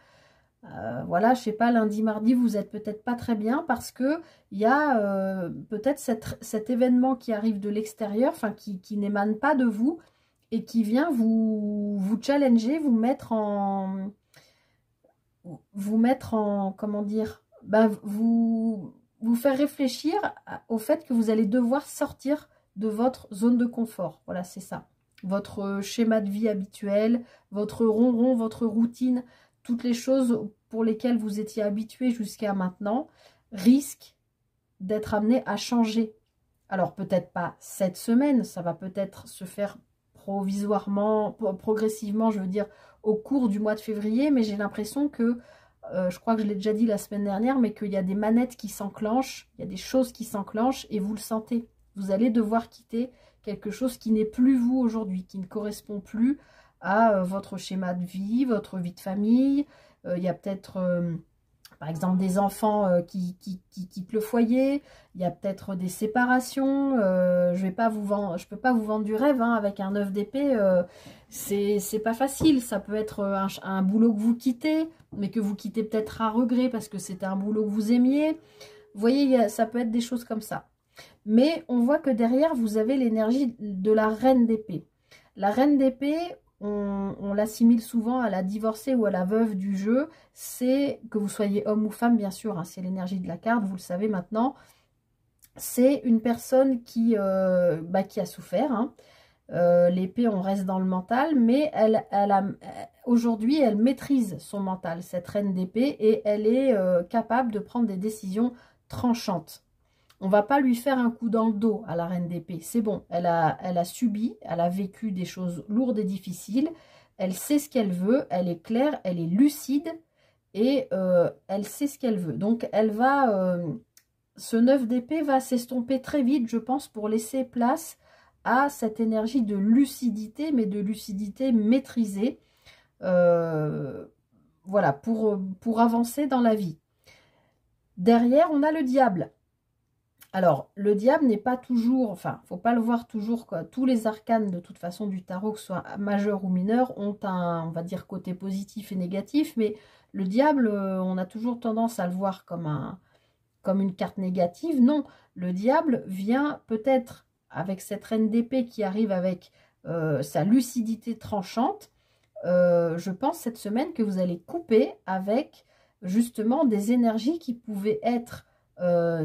voilà, je sais pas, lundi, mardi, vous êtes peut-être pas très bien parce que il y a peut-être cet événement qui arrive de l'extérieur, enfin qui n'émane pas de vous et qui vient vous challenger, vous mettre en, comment dire, vous faire réfléchir au fait que vous allez devoir sortir de votre zone de confort. Voilà, c'est ça. Votre schéma de vie habituel, votre ronron, votre routine, toutes les choses pour lesquelles vous étiez habitué jusqu'à maintenant, risquent d'être amenées à changer. Alors peut-être pas cette semaine, ça va peut-être se faire provisoirement, progressivement, je veux dire, au cours du mois de février, mais j'ai l'impression que, je crois que je l'ai déjà dit la semaine dernière, mais qu'il y a des manettes qui s'enclenchent, il y a des choses qui s'enclenchent et vous le sentez. Vous allez devoir quitter quelque chose qui n'est plus vous aujourd'hui, qui ne correspond plus à votre schéma de vie, votre vie de famille. Il y a peut-être, par exemple, des enfants qui quittent le foyer. Il y a peut-être des séparations. Je peux pas vous vendre du rêve hein, avec un 9 d'épée. C'est pas facile. Ça peut être un boulot que vous quittez, mais que vous quittez peut-être à regret parce que c'était un boulot que vous aimiez. Vous voyez, ça peut être des choses comme ça. Mais on voit que derrière, vous avez l'énergie de la reine d'épée. La reine d'épée, on l'assimile souvent à la divorcée ou à la veuve du jeu. C'est, que vous soyez homme ou femme, bien sûr, hein, c'est l'énergie de la carte, vous le savez maintenant. C'est une personne qui a souffert. Hein. L'épée, on reste dans le mental, mais aujourd'hui, elle maîtrise son mental, cette reine d'épée, et elle est capable de prendre des décisions tranchantes. On ne va pas lui faire un coup dans le dos à la reine d'épée. C'est bon, elle a subi, elle a vécu des choses lourdes et difficiles. Elle sait ce qu'elle veut, elle est claire, elle est lucide et elle sait ce qu'elle veut. Donc, elle va, ce 9 d'épée va s'estomper très vite, je pense, pour laisser place à cette énergie de lucidité, mais de lucidité maîtrisée, voilà, pour avancer dans la vie. Derrière, on a le diable. Alors, le diable n'est pas toujours, enfin, faut pas le voir toujours, quoi. Tous les arcanes, de toute façon, du tarot, que ce soit majeur ou mineur, ont un, on va dire, côté positif et négatif, mais le diable, on a toujours tendance à le voir comme une carte négative. Non, le diable vient peut-être, avec cette reine d'épée qui arrive avec sa lucidité tranchante, je pense cette semaine que vous allez couper avec, justement, des énergies qui pouvaient être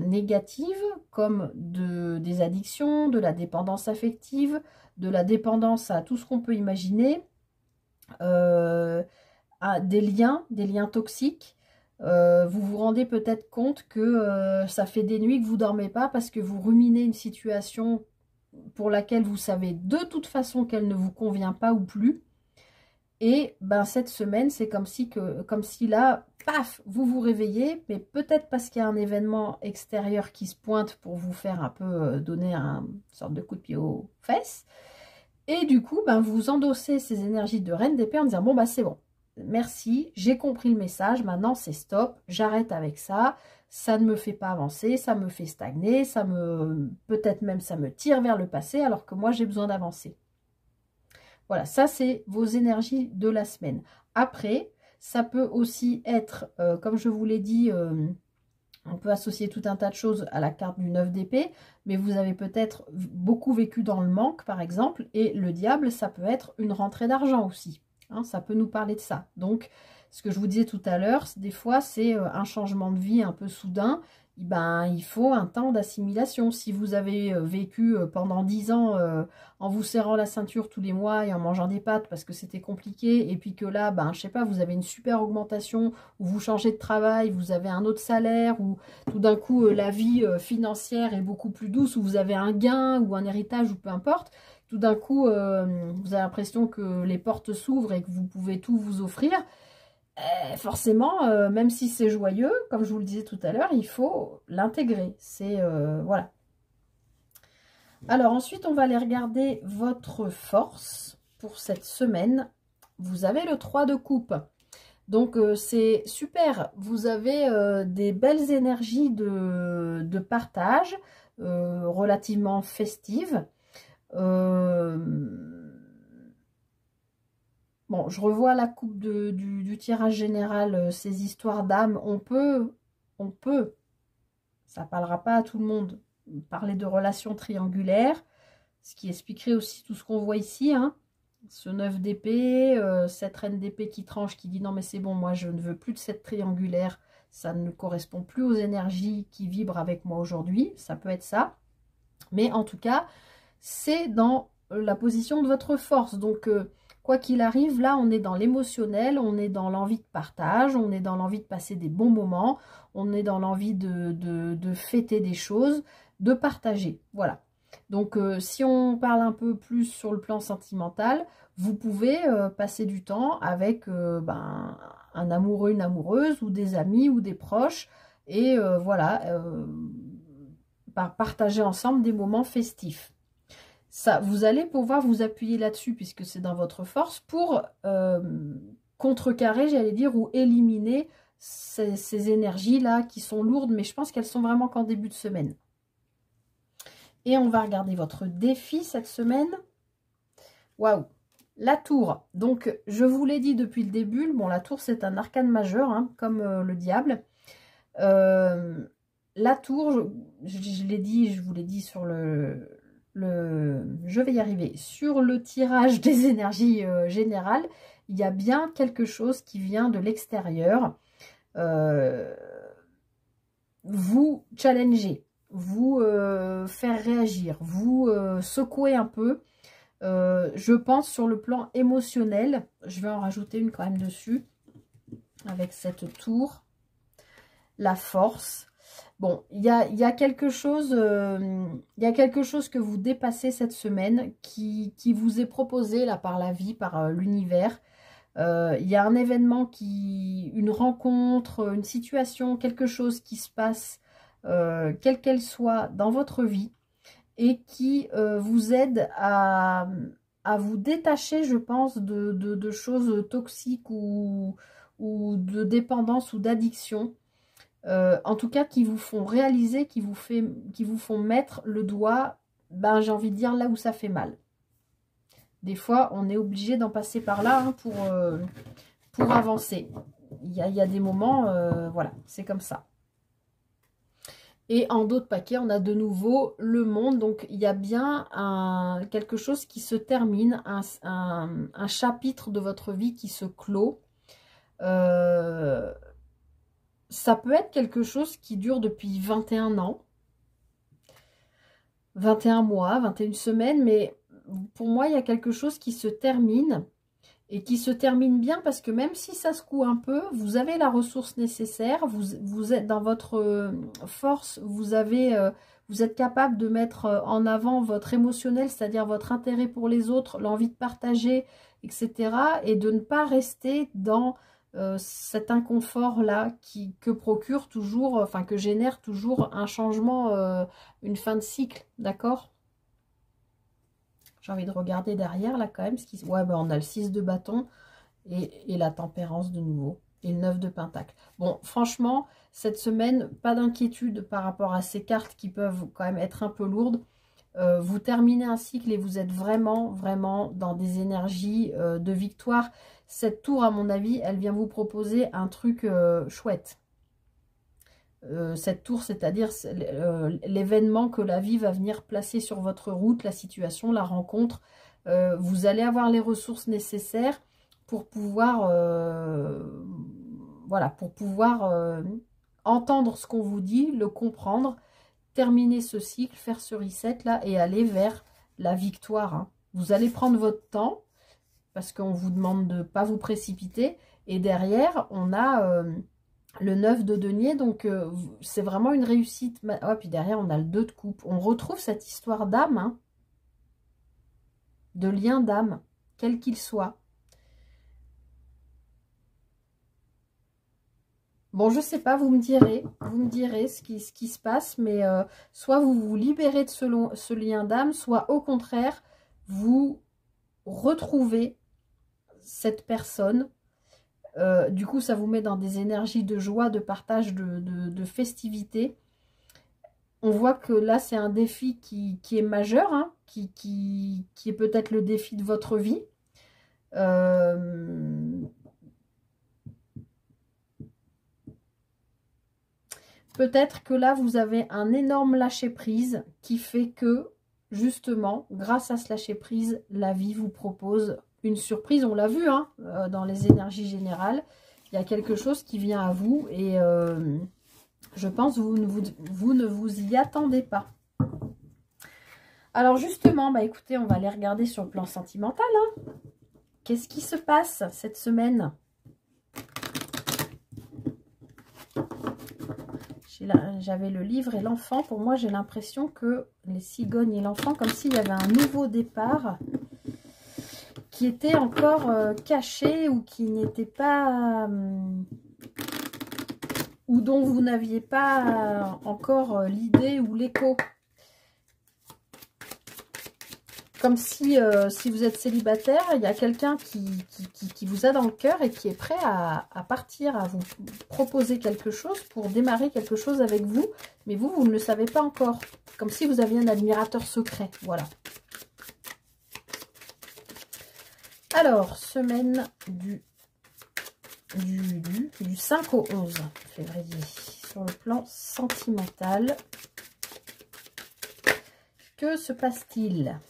négatives, comme des addictions, de la dépendance affective, de la dépendance à tout ce qu'on peut imaginer, à des liens toxiques. Vous vous rendez peut-être compte que ça fait des nuits que vous ne dormez pas parce que vous ruminez une situation pour laquelle vous savez de toute façon qu'elle ne vous convient pas ou plus. Et ben cette semaine, c'est comme si là, paf, vous vous réveillez, mais peut-être parce qu'il y a un événement extérieur qui se pointe pour vous faire un peu donner une sorte de coup de pied aux fesses. Et du coup, ben, vous endossez ces énergies de reine d'épée en disant, bon, bah c'est bon, merci, j'ai compris le message, maintenant c'est stop, j'arrête avec ça, ça ne me fait pas avancer, ça me fait stagner, peut-être même ça me tire vers le passé, alors que moi j'ai besoin d'avancer. Voilà, ça c'est vos énergies de la semaine. Après, ça peut aussi être, comme je vous l'ai dit, on peut associer tout un tas de choses à la carte du 9 d'épée, mais vous avez peut-être beaucoup vécu dans le manque, par exemple, et le diable, ça peut être une rentrée d'argent aussi. Hein, ça peut nous parler de ça. Donc, ce que je vous disais tout à l'heure, des fois, c'est un changement de vie un peu soudain. Ben, il faut un temps d'assimilation. Si vous avez vécu pendant 10 ans en vous serrant la ceinture tous les mois et en mangeant des pâtes parce que c'était compliqué, et puis que là, ben, je sais pas, vous avez une super augmentation, ou vous changez de travail, vous avez un autre salaire, ou tout d'un coup, la vie financière est beaucoup plus douce, ou vous avez un gain, ou un héritage, ou peu importe, tout d'un coup, vous avez l'impression que les portes s'ouvrent et que vous pouvez tout vous offrir. Forcément, même si c'est joyeux, comme je vous le disais tout à l'heure, il faut l'intégrer. C'est voilà. Alors ensuite, on va aller regarder votre force pour cette semaine. Vous avez le 3 de coupe. Donc c'est super. Vous avez des belles énergies de partage, relativement festives. Bon, je revois la coupe du tirage général, ces histoires d'âme. On peut, ça ne parlera pas à tout le monde, parler de relations triangulaires, ce qui expliquerait aussi tout ce qu'on voit ici. Hein. Ce 9 d'épée, cette reine d'épée qui tranche, qui dit non mais c'est bon, moi je ne veux plus de cette triangulaire, ça ne correspond plus aux énergies qui vibrent avec moi aujourd'hui. Ça peut être ça. Mais en tout cas, c'est dans la position de votre force. Donc, quoi qu'il arrive, là, on est dans l'émotionnel, on est dans l'envie de partage, on est dans l'envie de passer des bons moments, on est dans l'envie de fêter des choses, de partager. Voilà. Donc, si on parle un peu plus sur le plan sentimental, vous pouvez passer du temps avec un amoureux, une amoureuse, ou des amis, ou des proches, et voilà, partager ensemble des moments festifs. Ça, vous allez pouvoir vous appuyer là-dessus, puisque c'est dans votre force, pour contrecarrer, j'allais dire, ou éliminer ces énergies-là qui sont lourdes, mais je pense qu'elles sont vraiment qu'en début de semaine. Et on va regarder votre défi cette semaine. Waouh! La tour. Donc, je vous l'ai dit depuis le début, bon, la tour, c'est un arcane majeur, hein, comme le diable. La tour, je l'ai dit, je vous l'ai dit sur je vais y arriver, sur le tirage des énergies générales, il y a bien quelque chose qui vient de l'extérieur, vous challenger, vous faire réagir, vous secouer un peu, je pense sur le plan émotionnel. Je vais en rajouter une quand même dessus, avec cette tour, la force. Bon, il y a quelque chose que vous dépassez cette semaine qui vous est proposé là par la vie, par l'univers. Il y a un événement, une rencontre, une situation, quelque chose qui se passe, quelle qu'elle soit, dans votre vie. et qui vous aide à vous détacher, je pense, de choses toxiques ou de dépendance ou d'addiction. En tout cas, qui vous font réaliser, qui vous font mettre le doigt, ben, j'ai envie de dire, là où ça fait mal. Des fois, on est obligé d'en passer par là hein, pour avancer. Il y a des moments, voilà, c'est comme ça. Et en d'autres paquets, on a de nouveau le monde. Donc, il y a bien quelque chose qui se termine, un chapitre de votre vie qui se clôt. Ça peut être quelque chose qui dure depuis 21 ans, 21 mois, 21 semaines, mais pour moi, il y a quelque chose qui se termine et qui se termine bien parce que même si ça secoue un peu, vous avez la ressource nécessaire, vous êtes dans votre force, vous êtes capable de mettre en avant votre émotionnel, c'est-à-dire votre intérêt pour les autres, l'envie de partager, etc. Et de ne pas rester dans cet inconfort-là que procure toujours, enfin que génère toujours un changement, une fin de cycle, d'accord ? J'ai envie de regarder derrière, là, quand même. Ouais, ben, on a le 6 de bâton et la tempérance de nouveau. Et le 9 de pentacle. Bon, franchement, cette semaine, pas d'inquiétude par rapport à ces cartes qui peuvent quand même être un peu lourdes. Vous terminez un cycle et vous êtes vraiment, vraiment dans des énergies de victoire. Cette tour, à mon avis, elle vient vous proposer un truc chouette. Cette tour, c'est-à-dire l'événement que la vie va venir placer sur votre route, la situation, la rencontre. Vous allez avoir les ressources nécessaires pour pouvoir, voilà, pour pouvoir entendre ce qu'on vous dit, le comprendre, terminer ce cycle, faire ce reset là et aller vers la victoire. Hein. Vous allez prendre votre temps parce qu'on vous demande de ne pas vous précipiter. Et derrière, on a le 9 de denier, donc c'est vraiment une réussite. Oh, puis derrière, on a le 2 de coupe. On retrouve cette histoire d'âme, hein, de lien d'âme, quel qu'il soit. Bon, je sais pas, vous me direz ce qui se passe, mais soit vous vous libérez de ce lien d'âme, soit au contraire, vous retrouvez cette personne. Du coup, ça vous met dans des énergies de joie, de partage, de festivité. On voit que là, c'est un défi qui est majeur, hein, qui est peut-être le défi de votre vie. Peut-être que là, vous avez un énorme lâcher-prise qui fait que, justement, grâce à ce lâcher-prise, la vie vous propose une surprise. On l'a vu hein, dans les énergies générales. Il y a quelque chose qui vient à vous et je pense que vous ne vous y attendez pas. Alors justement, bah écoutez, on va aller regarder sur le plan sentimental. Hein. Qu'est-ce qui se passe cette semaine ? J'avais le livre et l'enfant. Pour moi, j'ai l'impression que les cigognes et l'enfant, comme s'il y avait un nouveau départ qui était encore caché ou qui n'était pas... ou dont vous n'aviez pas encore l'idée ou l'écho. Comme si, si vous êtes célibataire, il y a quelqu'un qui vous a dans le cœur et qui est prêt à partir, à vous proposer quelque chose pour démarrer quelque chose avec vous. Mais vous, vous ne le savez pas encore. Comme si vous aviez un admirateur secret. Voilà. Alors, semaine du 5 au 11 février. Sur le plan sentimental, que se passe-t-il ?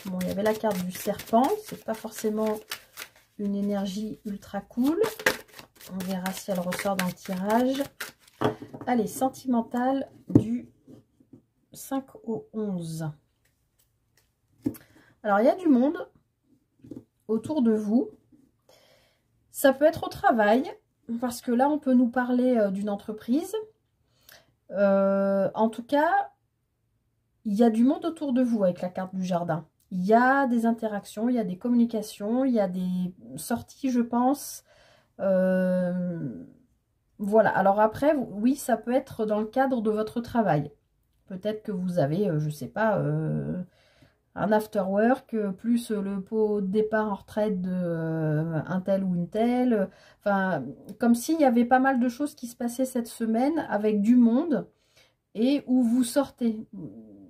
Bon, il y avait la carte du serpent. C'est pas forcément une énergie ultra cool. On verra si elle ressort dans le tirage. Allez, sentimental du 5 au 11. Alors, il y a du monde autour de vous. Ça peut être au travail, parce que là, on peut nous parler d'une entreprise. En tout cas, il y a du monde autour de vous avec la carte du jardin. Il y a des interactions, il y a des communications, il y a des sorties, je pense. Voilà. Alors après, oui, ça peut être dans le cadre de votre travail. Peut-être que vous avez, je ne sais pas, un after work, plus le pot de départ en retraite de un tel ou une telle. Enfin, comme s'il y avait pas mal de choses qui se passaient cette semaine avec du monde et où vous sortez.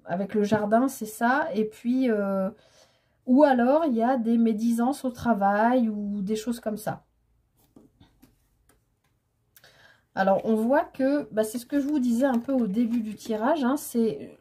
Avec le jardin, c'est ça. Et puis, ou alors, il y a des médisances au travail ou des choses comme ça. Alors, on voit que, bah, c'est ce que je vous disais un peu au début du tirage, hein, c'est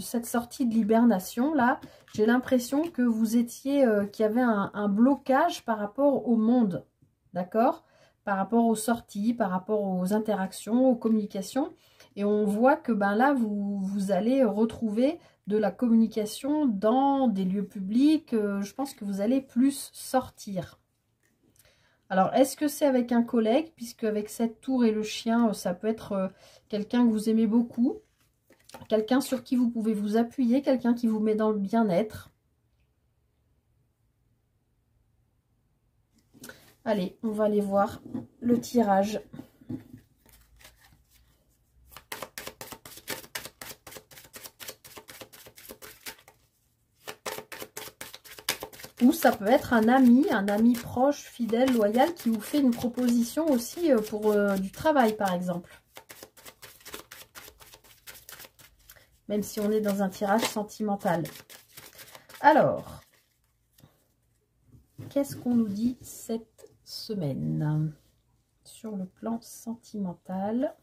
cette sortie de l'hibernation, là, j'ai l'impression que vous étiez, qu'il y avait un blocage par rapport au monde, d'accord? Par rapport aux sorties, par rapport aux interactions, aux communications. Et on voit que ben là, vous allez retrouver de la communication dans des lieux publics. Je pense que vous allez plus sortir. Alors, est-ce que c'est avec un collègue? Puisque avec cette tour et le chien, ça peut être quelqu'un que vous aimez beaucoup. Quelqu'un sur qui vous pouvez vous appuyer. Quelqu'un qui vous met dans le bien-être. Allez, on va aller voir le tirage. Ou ça peut être un ami proche, fidèle, loyal, qui vous fait une proposition aussi pour du travail, par exemple. Même si on est dans un tirage sentimental. Alors, qu'est-ce qu'on nous dit cette semaine sur le plan sentimental?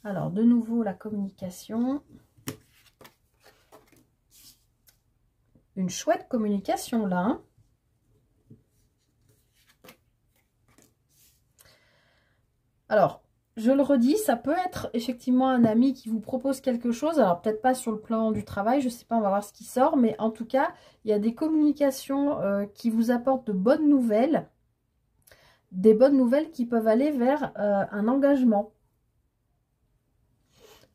Alors, de nouveau, la communication. Une chouette communication là. Hein. Alors, je le redis, ça peut être effectivement un ami qui vous propose quelque chose. Alors, peut-être pas sur le plan du travail, je ne sais pas, on va voir ce qui sort. Mais en tout cas, il y a des communications qui vous apportent de bonnes nouvelles. Des bonnes nouvelles qui peuvent aller vers un engagement.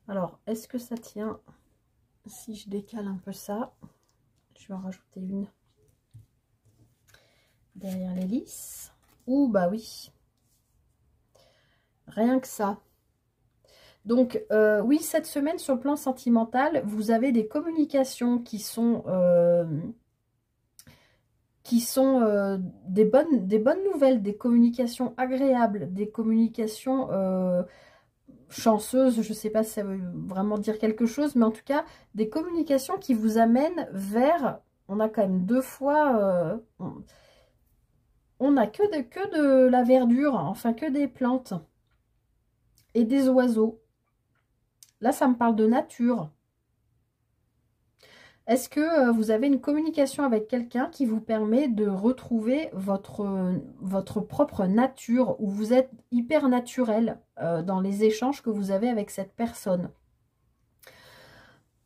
Alors, est-ce que ça tient? Si je décale un peu ça... Je vais en rajouter une derrière l'hélice. Ouh, bah oui. Rien que ça. Donc, oui, cette semaine, sur le plan sentimental, vous avez des communications qui sont des bonnes nouvelles, des communications agréables, des communications chanceuses. Je ne sais pas si ça veut vraiment dire quelque chose, mais en tout cas, des communications qui vous amènent vers... On a quand même deux fois... on n'a que de la verdure, enfin que des plantes et des oiseaux. Là, ça me parle de nature. Est-ce que vous avez une communication avec quelqu'un qui vous permet de retrouver votre propre nature, où vous êtes hyper naturel dans les échanges que vous avez avec cette personne?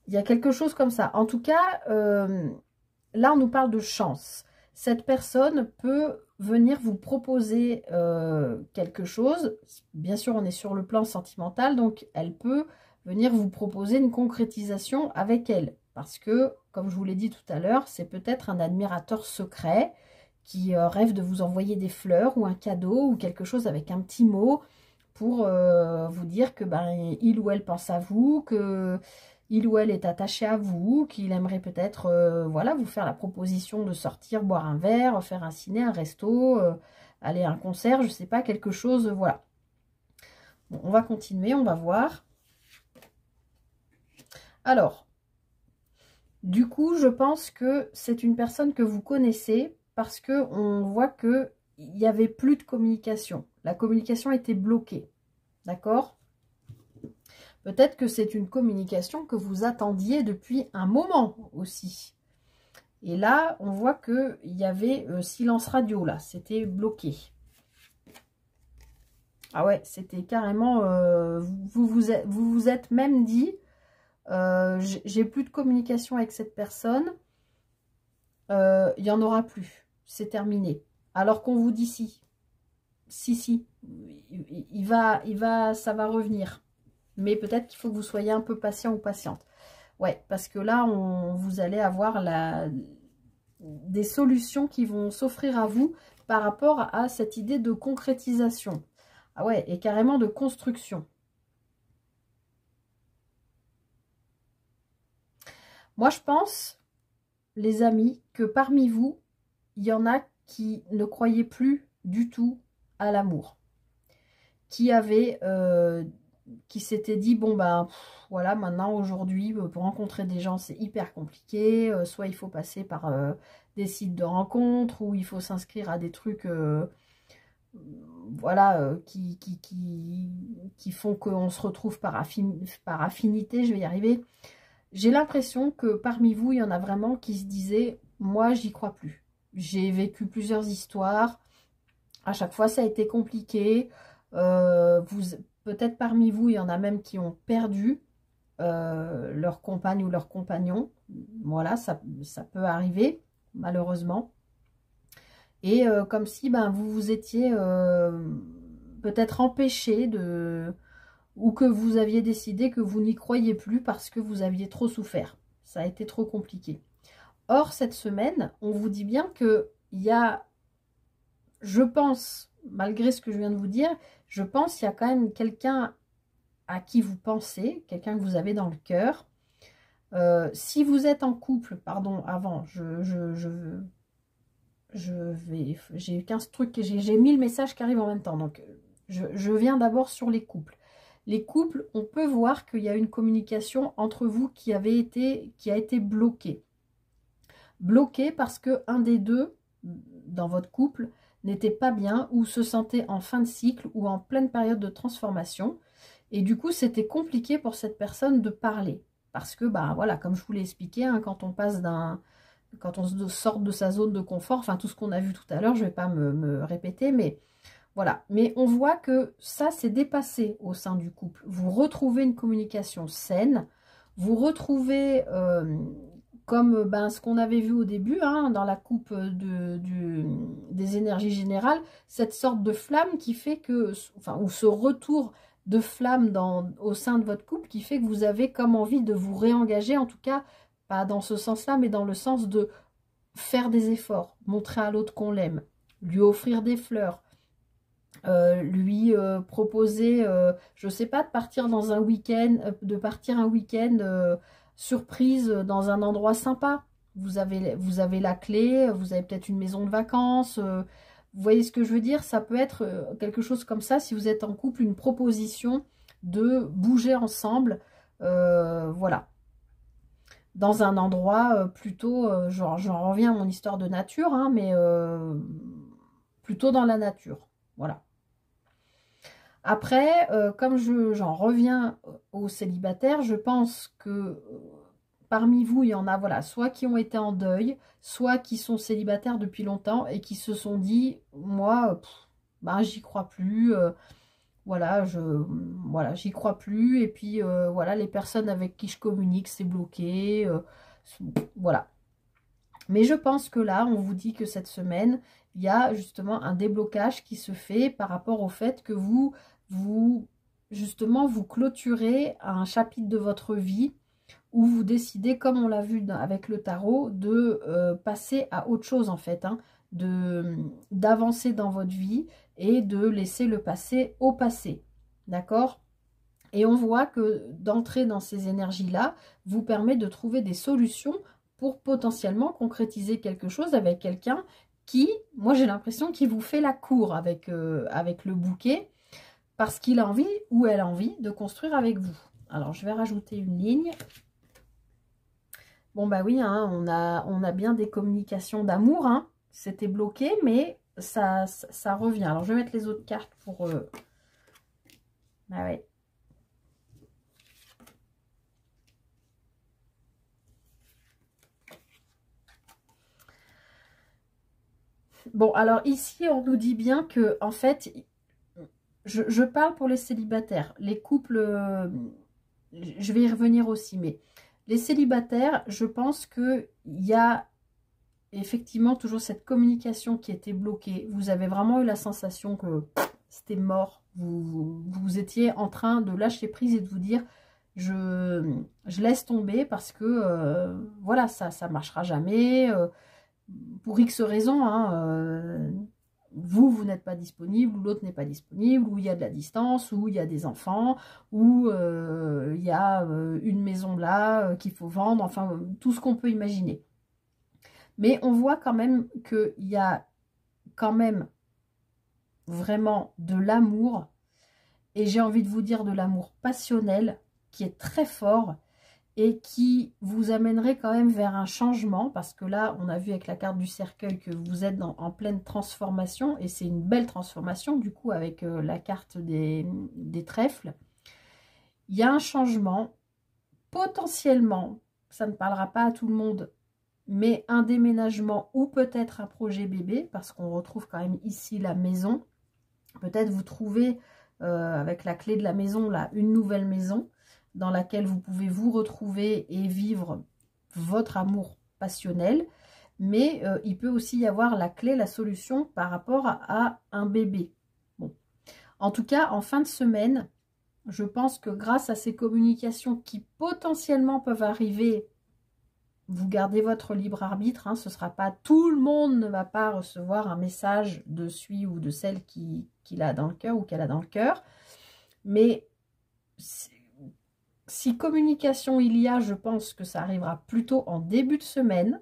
Il y a quelque chose comme ça. En tout cas, là, on nous parle de chance. Cette personne peut venir vous proposer quelque chose. Bien sûr, on est sur le plan sentimental, donc elle peut venir vous proposer une concrétisation avec elle. Parce que, comme je vous l'ai dit tout à l'heure, c'est peut-être un admirateur secret qui rêve de vous envoyer des fleurs ou un cadeau ou quelque chose avec un petit mot pour vous dire que ben, il ou elle pense à vous, que il ou elle est attaché à vous, qu'il aimerait peut-être voilà, vous faire la proposition de sortir, boire un verre, faire un ciné, un resto, aller à un concert, je ne sais pas, quelque chose, voilà. Bon, on va continuer, on va voir. Alors, du coup, je pense que c'est une personne que vous connaissez parce qu'on voit qu'il n'y avait plus de communication. La communication était bloquée, d'accord ? Peut-être que c'est une communication que vous attendiez depuis un moment aussi. Et là, on voit qu'il y avait silence radio, là. C'était bloqué. Ah ouais, c'était carrément... vous vous êtes même dit, j'ai plus de communication avec cette personne. Il n'y en aura plus. C'est terminé. Alors qu'on vous dit si. Si. Ça va revenir. Mais peut-être qu'il faut que vous soyez un peu patient ou patiente. Ouais, parce que là, vous allez avoir des solutions qui vont s'offrir à vous par rapport à cette idée de concrétisation. Ah ouais, et carrément de construction. Moi, je pense, les amis, que parmi vous, il y en a qui ne croyaient plus du tout à l'amour. Qui s'étaient dit, bon, ben, voilà, maintenant, aujourd'hui, pour rencontrer des gens, c'est hyper compliqué. Soit il faut passer par des sites de rencontres, ou il faut s'inscrire à des trucs... voilà, qui font qu'on se retrouve par affinité, je vais y arriver. J'ai l'impression que parmi vous, il y en a vraiment qui se disaient, moi, j'y crois plus. J'ai vécu plusieurs histoires, à chaque fois, ça a été compliqué. Peut-être parmi vous, il y en a même qui ont perdu leur compagne ou leur compagnon. Voilà, ça peut arriver, malheureusement. Et comme si ben, vous vous étiez peut-être empêché ou que vous aviez décidé que vous n'y croyez plus parce que vous aviez trop souffert. Ça a été trop compliqué. Or, cette semaine, on vous dit bien qu'il y a, je pense, malgré ce que je viens de vous dire, je pense qu'il y a quand même quelqu'un à qui vous pensez, quelqu'un que vous avez dans le cœur. Si vous êtes en couple, pardon, avant, j'ai 15 trucs, j'ai 1000 messages qui arrivent en même temps, donc je viens d'abord sur les couples. Les couples, on peut voir qu'il y a une communication entre vous qui a été bloquée. Bloquée parce que un des deux, dans votre couple, n'était pas bien ou se sentait en fin de cycle ou en pleine période de transformation. Et du coup, c'était compliqué pour cette personne de parler. Parce que, bah voilà, comme je vous l'ai expliqué, hein, quand on sort de sa zone de confort, enfin tout ce qu'on a vu tout à l'heure, je ne vais pas me répéter, mais voilà. Mais on voit que ça, c'est dépassé au sein du couple. Vous retrouvez une communication saine, vous retrouvez, comme ben, ce qu'on avait vu au début, hein, dans la coupe des énergies générales, cette sorte de flamme qui fait que, enfin, ou ce retour de flamme au sein de votre couple qui fait que vous avez comme envie de vous réengager, en tout cas, pas dans ce sens-là, mais dans le sens de faire des efforts, montrer à l'autre qu'on l'aime, lui offrir des fleurs, lui proposer, je sais pas, de partir dans un week-end, surprise dans un endroit sympa. Vous avez la clé, vous avez peut-être une maison de vacances, vous voyez ce que je veux dire? Ça peut être quelque chose comme ça, si vous êtes en couple, une proposition de bouger ensemble, voilà. Dans un endroit plutôt, j'en reviens à mon histoire de nature, hein, mais plutôt dans la nature, voilà. Après, comme j'en reviens aux célibataires, je pense que parmi vous, il y en a, voilà, soit qui ont été en deuil, soit qui sont célibataires depuis longtemps et qui se sont dit, moi, ben, j'y crois plus, voilà, j'y crois plus, et puis voilà, les personnes avec qui je communique, c'est bloqué, voilà. Mais je pense que là, on vous dit que cette semaine, il y a justement un déblocage qui se fait par rapport au fait que justement, vous clôturez un chapitre de votre vie où vous décidez, comme on l'a vu avec le tarot, de passer à autre chose en fait, hein, d'avancer dans votre vie et de laisser le passé au passé, d'accord? Et on voit que d'entrer dans ces énergies-là vous permet de trouver des solutions pour potentiellement concrétiser quelque chose avec quelqu'un qui, moi j'ai l'impression qu'il vous fait la cour avec le bouquet, parce qu'il a envie ou elle a envie de construire avec vous. Alors je vais rajouter une ligne. Bon bah oui, hein, on a bien des communications d'amour, hein. C'était bloqué, mais ça revient. Alors je vais mettre les autres cartes pour... Bah ouais. Bon, alors ici, on nous dit bien que, en fait, je parle pour les célibataires. Les couples, je vais y revenir aussi, mais les célibataires, je pense qu'il y a effectivement toujours cette communication qui était bloquée. Vous avez vraiment eu la sensation que c'était mort. Vous étiez en train de lâcher prise et de vous dire, je laisse tomber parce que, voilà, ça marchera jamais. Pour X raisons, hein, vous n'êtes pas disponible, ou l'autre n'est pas disponible, ou il y a de la distance, ou il y a des enfants, ou il y a une maison là qu'il faut vendre, enfin tout ce qu'on peut imaginer. Mais on voit quand même qu'il y a quand même vraiment de l'amour, et j'ai envie de vous dire de l'amour passionnel, qui est très fort, et qui vous amènerait quand même vers un changement, parce que là, on a vu avec la carte du cercueil que vous êtes en pleine transformation, et c'est une belle transformation, du coup, avec la carte des trèfles. Il y a un changement, potentiellement, ça ne parlera pas à tout le monde, mais un déménagement ou peut-être un projet bébé, parce qu'on retrouve quand même ici la maison. Peut-être vous trouvez, avec la clé de la maison, là, une nouvelle maison, dans laquelle vous pouvez vous retrouver et vivre votre amour passionnel. Mais il peut aussi y avoir la clé, la solution par rapport à un bébé. Bon. En tout cas, en fin de semaine, je pense que grâce à ces communications qui potentiellement peuvent arriver, vous gardez votre libre arbitre. Hein, ce sera pas tout le monde ne va pas recevoir un message de celui ou de celle qu'il a dans le cœur ou qu'elle a dans le cœur. Mais si communication il y a, je pense que ça arrivera plutôt en début de semaine.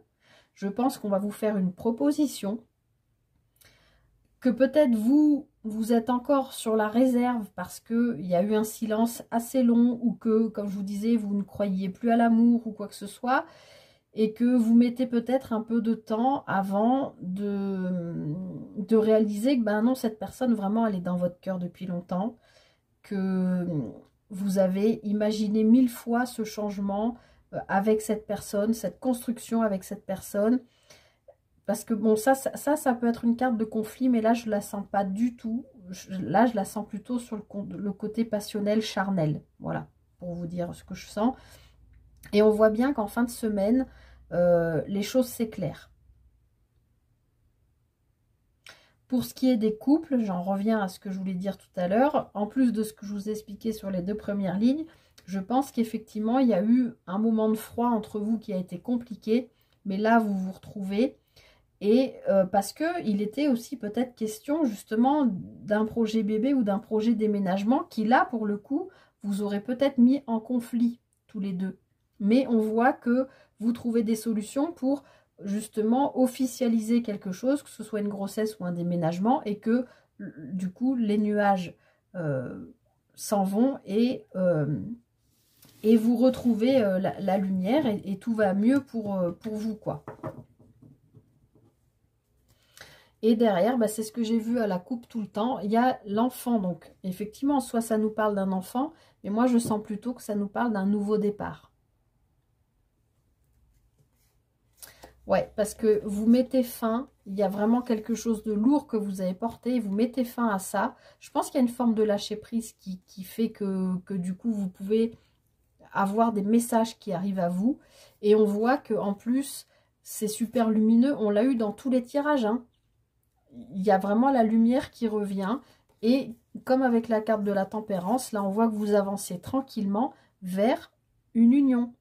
Je pense qu'on va vous faire une proposition, que peut-être vous êtes encore sur la réserve parce qu'il y a eu un silence assez long, ou que, comme je vous disais, vous ne croyiez plus à l'amour ou quoi que ce soit, et que vous mettez peut-être un peu de temps avant de réaliser que ben non, cette personne vraiment elle est dans votre cœur depuis longtemps, que vous avez imaginé 1000 fois ce changement avec cette personne, cette construction avec cette personne. Parce que bon, ça peut être une carte de conflit, mais là, je ne la sens pas du tout. Là, je la sens plutôt sur le côté passionnel, charnel. Voilà, pour vous dire ce que je sens. Et on voit bien qu'en fin de semaine, les choses s'éclairent. Pour ce qui est des couples, j'en reviens à ce que je voulais dire tout à l'heure. En plus de ce que je vous ai expliqué sur les 2 premières lignes, je pense qu'effectivement, il y a eu un moment de froid entre vous qui a été compliqué. Mais là, vous vous retrouvez. Et parce qu'il était aussi peut-être question justement d'un projet bébé ou d'un projet déménagement qui là, pour le coup, vous aurez peut-être mis en conflit tous les deux. Mais on voit que vous trouvez des solutions pour justement officialiser quelque chose, que ce soit une grossesse ou un déménagement, et que du coup les nuages s'en vont et vous retrouvez la lumière et tout va mieux pour vous, quoi. Et derrière, bah, c'est ce que j'ai vu à la coupe tout le temps. Il y a l'enfant. Donc, effectivement, soit ça nous parle d'un enfant, mais moi, je sens plutôt que ça nous parle d'un nouveau départ. Ouais, parce que vous mettez fin, il y a vraiment quelque chose de lourd que vous avez porté, et vous mettez fin à ça. Je pense qu'il y a une forme de lâcher-prise qui fait que du coup, vous pouvez avoir des messages qui arrivent à vous. Et on voit qu'en plus, c'est super lumineux. On l'a eu dans tous les tirages, hein. Il y a vraiment la lumière qui revient. Et comme avec la carte de la tempérance, là, on voit que vous avancez tranquillement vers une union.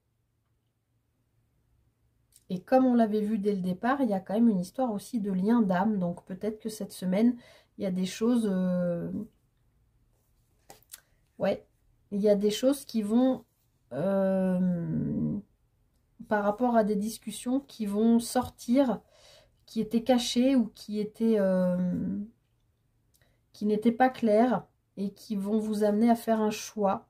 Et comme on l'avait vu dès le départ, il y a quand même une histoire aussi de lien d'âme. Donc peut-être que cette semaine, il y a des choses... Ouais, il y a des choses qui vont... par rapport à des discussions qui vont sortir, qui étaient cachées ou qui n'étaient pas claires, et qui vont vous amener à faire un choix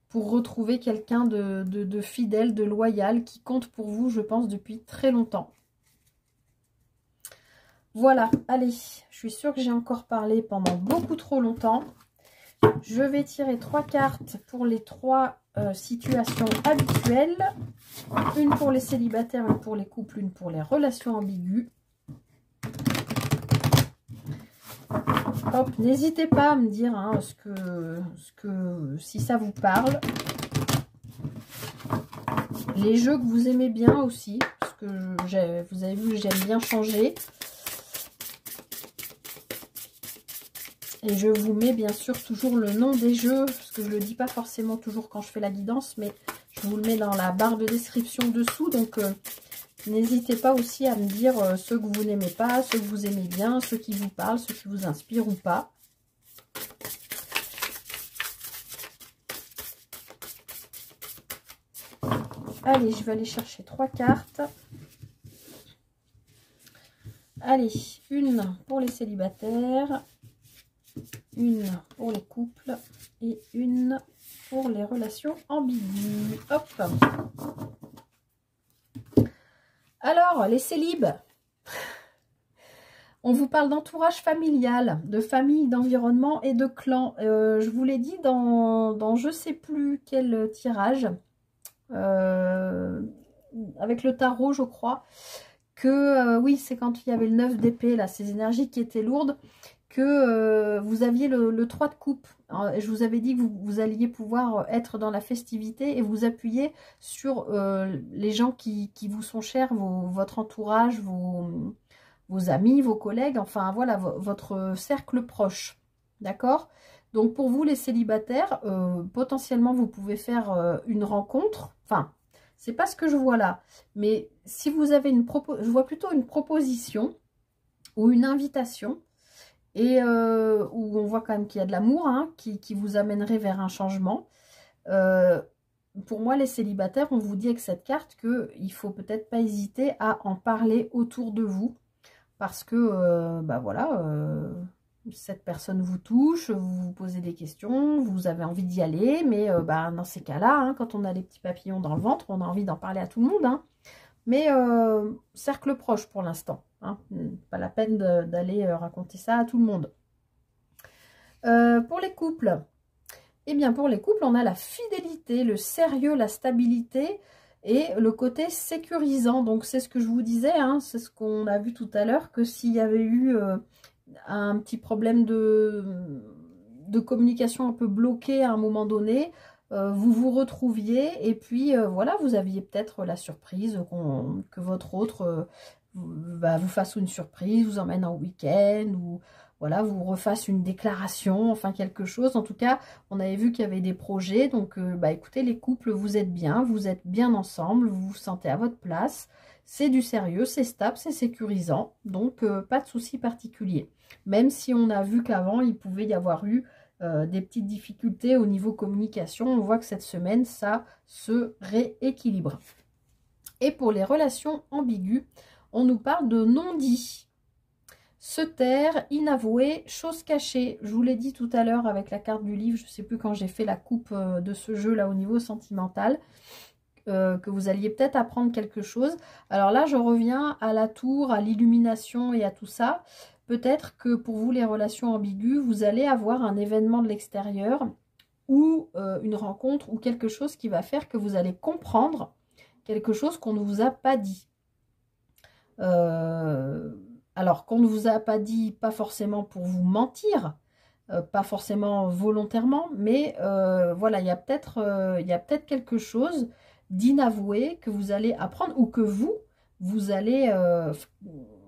pour retrouver quelqu'un de fidèle, de loyal, qui compte pour vous, je pense, depuis très longtemps. Voilà, allez, je suis sûre que j'ai encore parlé pendant beaucoup trop longtemps. Je vais tirer 3 cartes pour les 3 situations habituelles. Une pour les célibataires, une pour les couples, une pour les relations ambiguës. Hop, n'hésitez pas à me dire hein, si ça vous parle. Les jeux que vous aimez bien aussi, parce que vous avez vu, j'aime bien changer. Et je vous mets bien sûr toujours le nom des jeux, parce que je ne le dis pas forcément toujours quand je fais la guidance, mais je vous le mets dans la barre de description dessous. Donc N'hésitez pas aussi à me dire ceux que vous n'aimez pas, ceux que vous aimez bien, ceux qui vous parlent, ceux qui vous inspirent ou pas. Allez, je vais aller chercher 3 cartes. Allez, une pour les célibataires, une pour les couples et une pour les relations ambiguës. Hop. Alors, les célibes. On vous parle d'entourage familial, de famille, d'environnement et de clan. Je vous l'ai dit dans je ne sais plus quel tirage, avec le tarot, je crois, que oui, c'est quand il y avait le 9 d'épée, là, ces énergies qui étaient lourdes, que vous aviez le 3 de coupe. Alors, je vous avais dit que vous alliez pouvoir être dans la festivité et vous appuyer sur les gens qui vous sont chers, votre entourage, vos amis, vos collègues, enfin voilà, votre cercle proche. D'accord? Donc pour vous les célibataires, potentiellement vous pouvez faire une rencontre. Enfin, c'est pas ce que je vois là. Mais si vous avez je vois plutôt une proposition ou une invitation. Et où on voit quand même qu'il y a de l'amour, hein, qui vous amènerait vers un changement. Pour moi, les célibataires, on vous dit avec cette carte qu'il ne faut peut-être pas hésiter à en parler autour de vous. Parce que, bah voilà, cette personne vous touche, vous vous posez des questions, vous avez envie d'y aller. Mais bah, dans ces cas-là, hein, quand on a les petits papillons dans le ventre, on a envie d'en parler à tout le monde. Hein. Mais cercle proche pour l'instant. Hein. Pas la peine d'aller raconter ça à tout le monde. Pour les couples, eh bien pour les couples, on a la fidélité, le sérieux, la stabilité et le côté sécurisant. Donc c'est ce que je vous disais, hein, c'est ce qu'on a vu tout à l'heure, que s'il y avait eu un petit problème de communication un peu bloqué à un moment donné, vous vous retrouviez et puis voilà, vous aviez peut-être la surprise que votre autre vous fasse une surprise, vous emmène en week-end ou voilà, vous refasse une déclaration, enfin quelque chose. En tout cas, on avait vu qu'il y avait des projets. Donc bah écoutez, les couples, vous êtes bien ensemble, vous vous sentez à votre place. C'est du sérieux, c'est stable, c'est sécurisant. Donc pas de souci particulier. Même si on a vu qu'avant, il pouvait y avoir eu des petites difficultés au niveau communication, on voit que cette semaine, ça se rééquilibre. Et pour les relations ambiguës, on nous parle de non-dit, se taire, inavoué, chose cachée. Je vous l'ai dit tout à l'heure avec la carte du livre, je ne sais plus quand j'ai fait la coupe de ce jeu-là au niveau sentimental, que vous alliez peut-être apprendre quelque chose. Alors là, je reviens à la tour, à l'illumination et à tout ça. Peut-être que pour vous, les relations ambiguës, vous allez avoir un événement de l'extérieur ou une rencontre ou quelque chose qui va faire que vous allez comprendre quelque chose qu'on ne vous a pas dit. Alors qu'on ne vous a pas dit, pas forcément pour vous mentir, pas forcément volontairement, mais voilà, il y a peut-être quelque chose d'inavoué que vous allez apprendre ou que vous allez,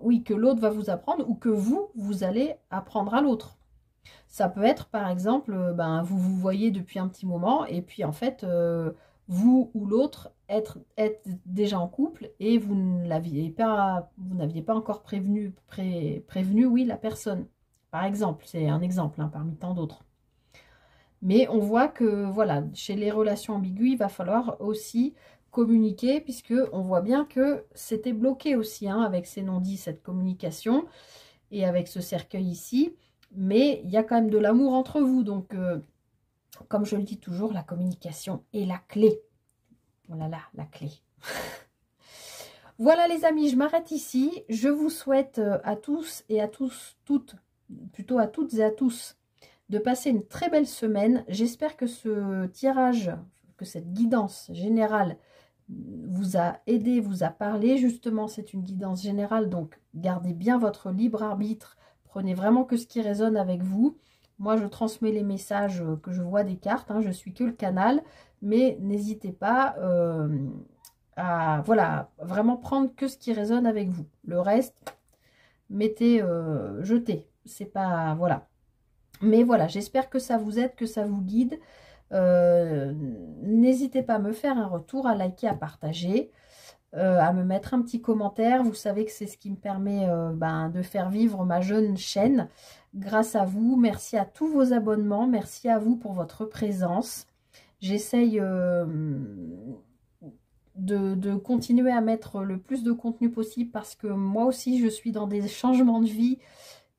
oui, que l'autre va vous apprendre ou que vous allez apprendre à l'autre. Ça peut être, par exemple, vous vous voyez depuis un petit moment et puis en fait, vous ou l'autre êtes déjà en couple et vous n'aviez pas encore prévenu, oui, la personne. Par exemple, c'est un exemple hein, parmi tant d'autres. Mais on voit que, voilà, chez les relations ambiguës, il va falloir aussi communiquer, puisque on voit bien que c'était bloqué aussi hein, avec ces non-dits, cette communication, et avec ce cercueil ici. Mais il y a quand même de l'amour entre vous. Donc, comme je le dis toujours, la communication est la clé. Voilà la clé. Voilà les amis, je m'arrête ici. Je vous souhaite à tous et à tous, plutôt à toutes et à tous, de passer une très belle semaine. J'espère que ce tirage, que cette guidance générale vous a aidé, vous a parlé. Justement, c'est une guidance générale, donc gardez bien votre libre arbitre. Prenez vraiment que ce qui résonne avec vous. Moi, je transmets les messages que je vois des cartes. Hein, je suis que le canal, mais n'hésitez pas à voilà, vraiment prendre que ce qui résonne avec vous. Le reste, mettez, jetez. C'est pas... Voilà. Mais voilà, j'espère que ça vous aide, que ça vous guide. N'hésitez pas à me faire un retour, à liker, à partager. à me mettre un petit commentaire. Vous savez que c'est ce qui me permet de faire vivre ma jeune chaîne. Grâce à vous, merci à tous vos abonnements, merci à vous pour votre présence. J'essaye de continuer à mettre le plus de contenu possible parce que moi aussi je suis dans des changements de vie.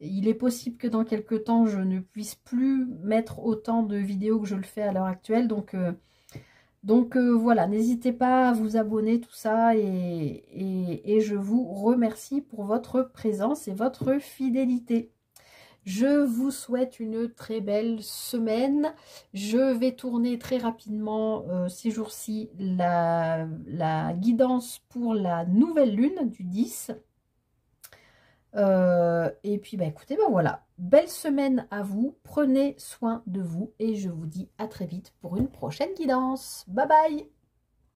Il est possible que dans quelques temps je ne puisse plus mettre autant de vidéos que je le fais à l'heure actuelle, donc voilà, n'hésitez pas à vous abonner, tout ça, et je vous remercie pour votre présence et votre fidélité. Je vous souhaite une très belle semaine. Je vais tourner très rapidement ces jours-ci la guidance pour la nouvelle lune du 10. Et puis écoutez, voilà, belle semaine à vous, prenez soin de vous et je vous dis à très vite pour une prochaine guidance. Bye bye.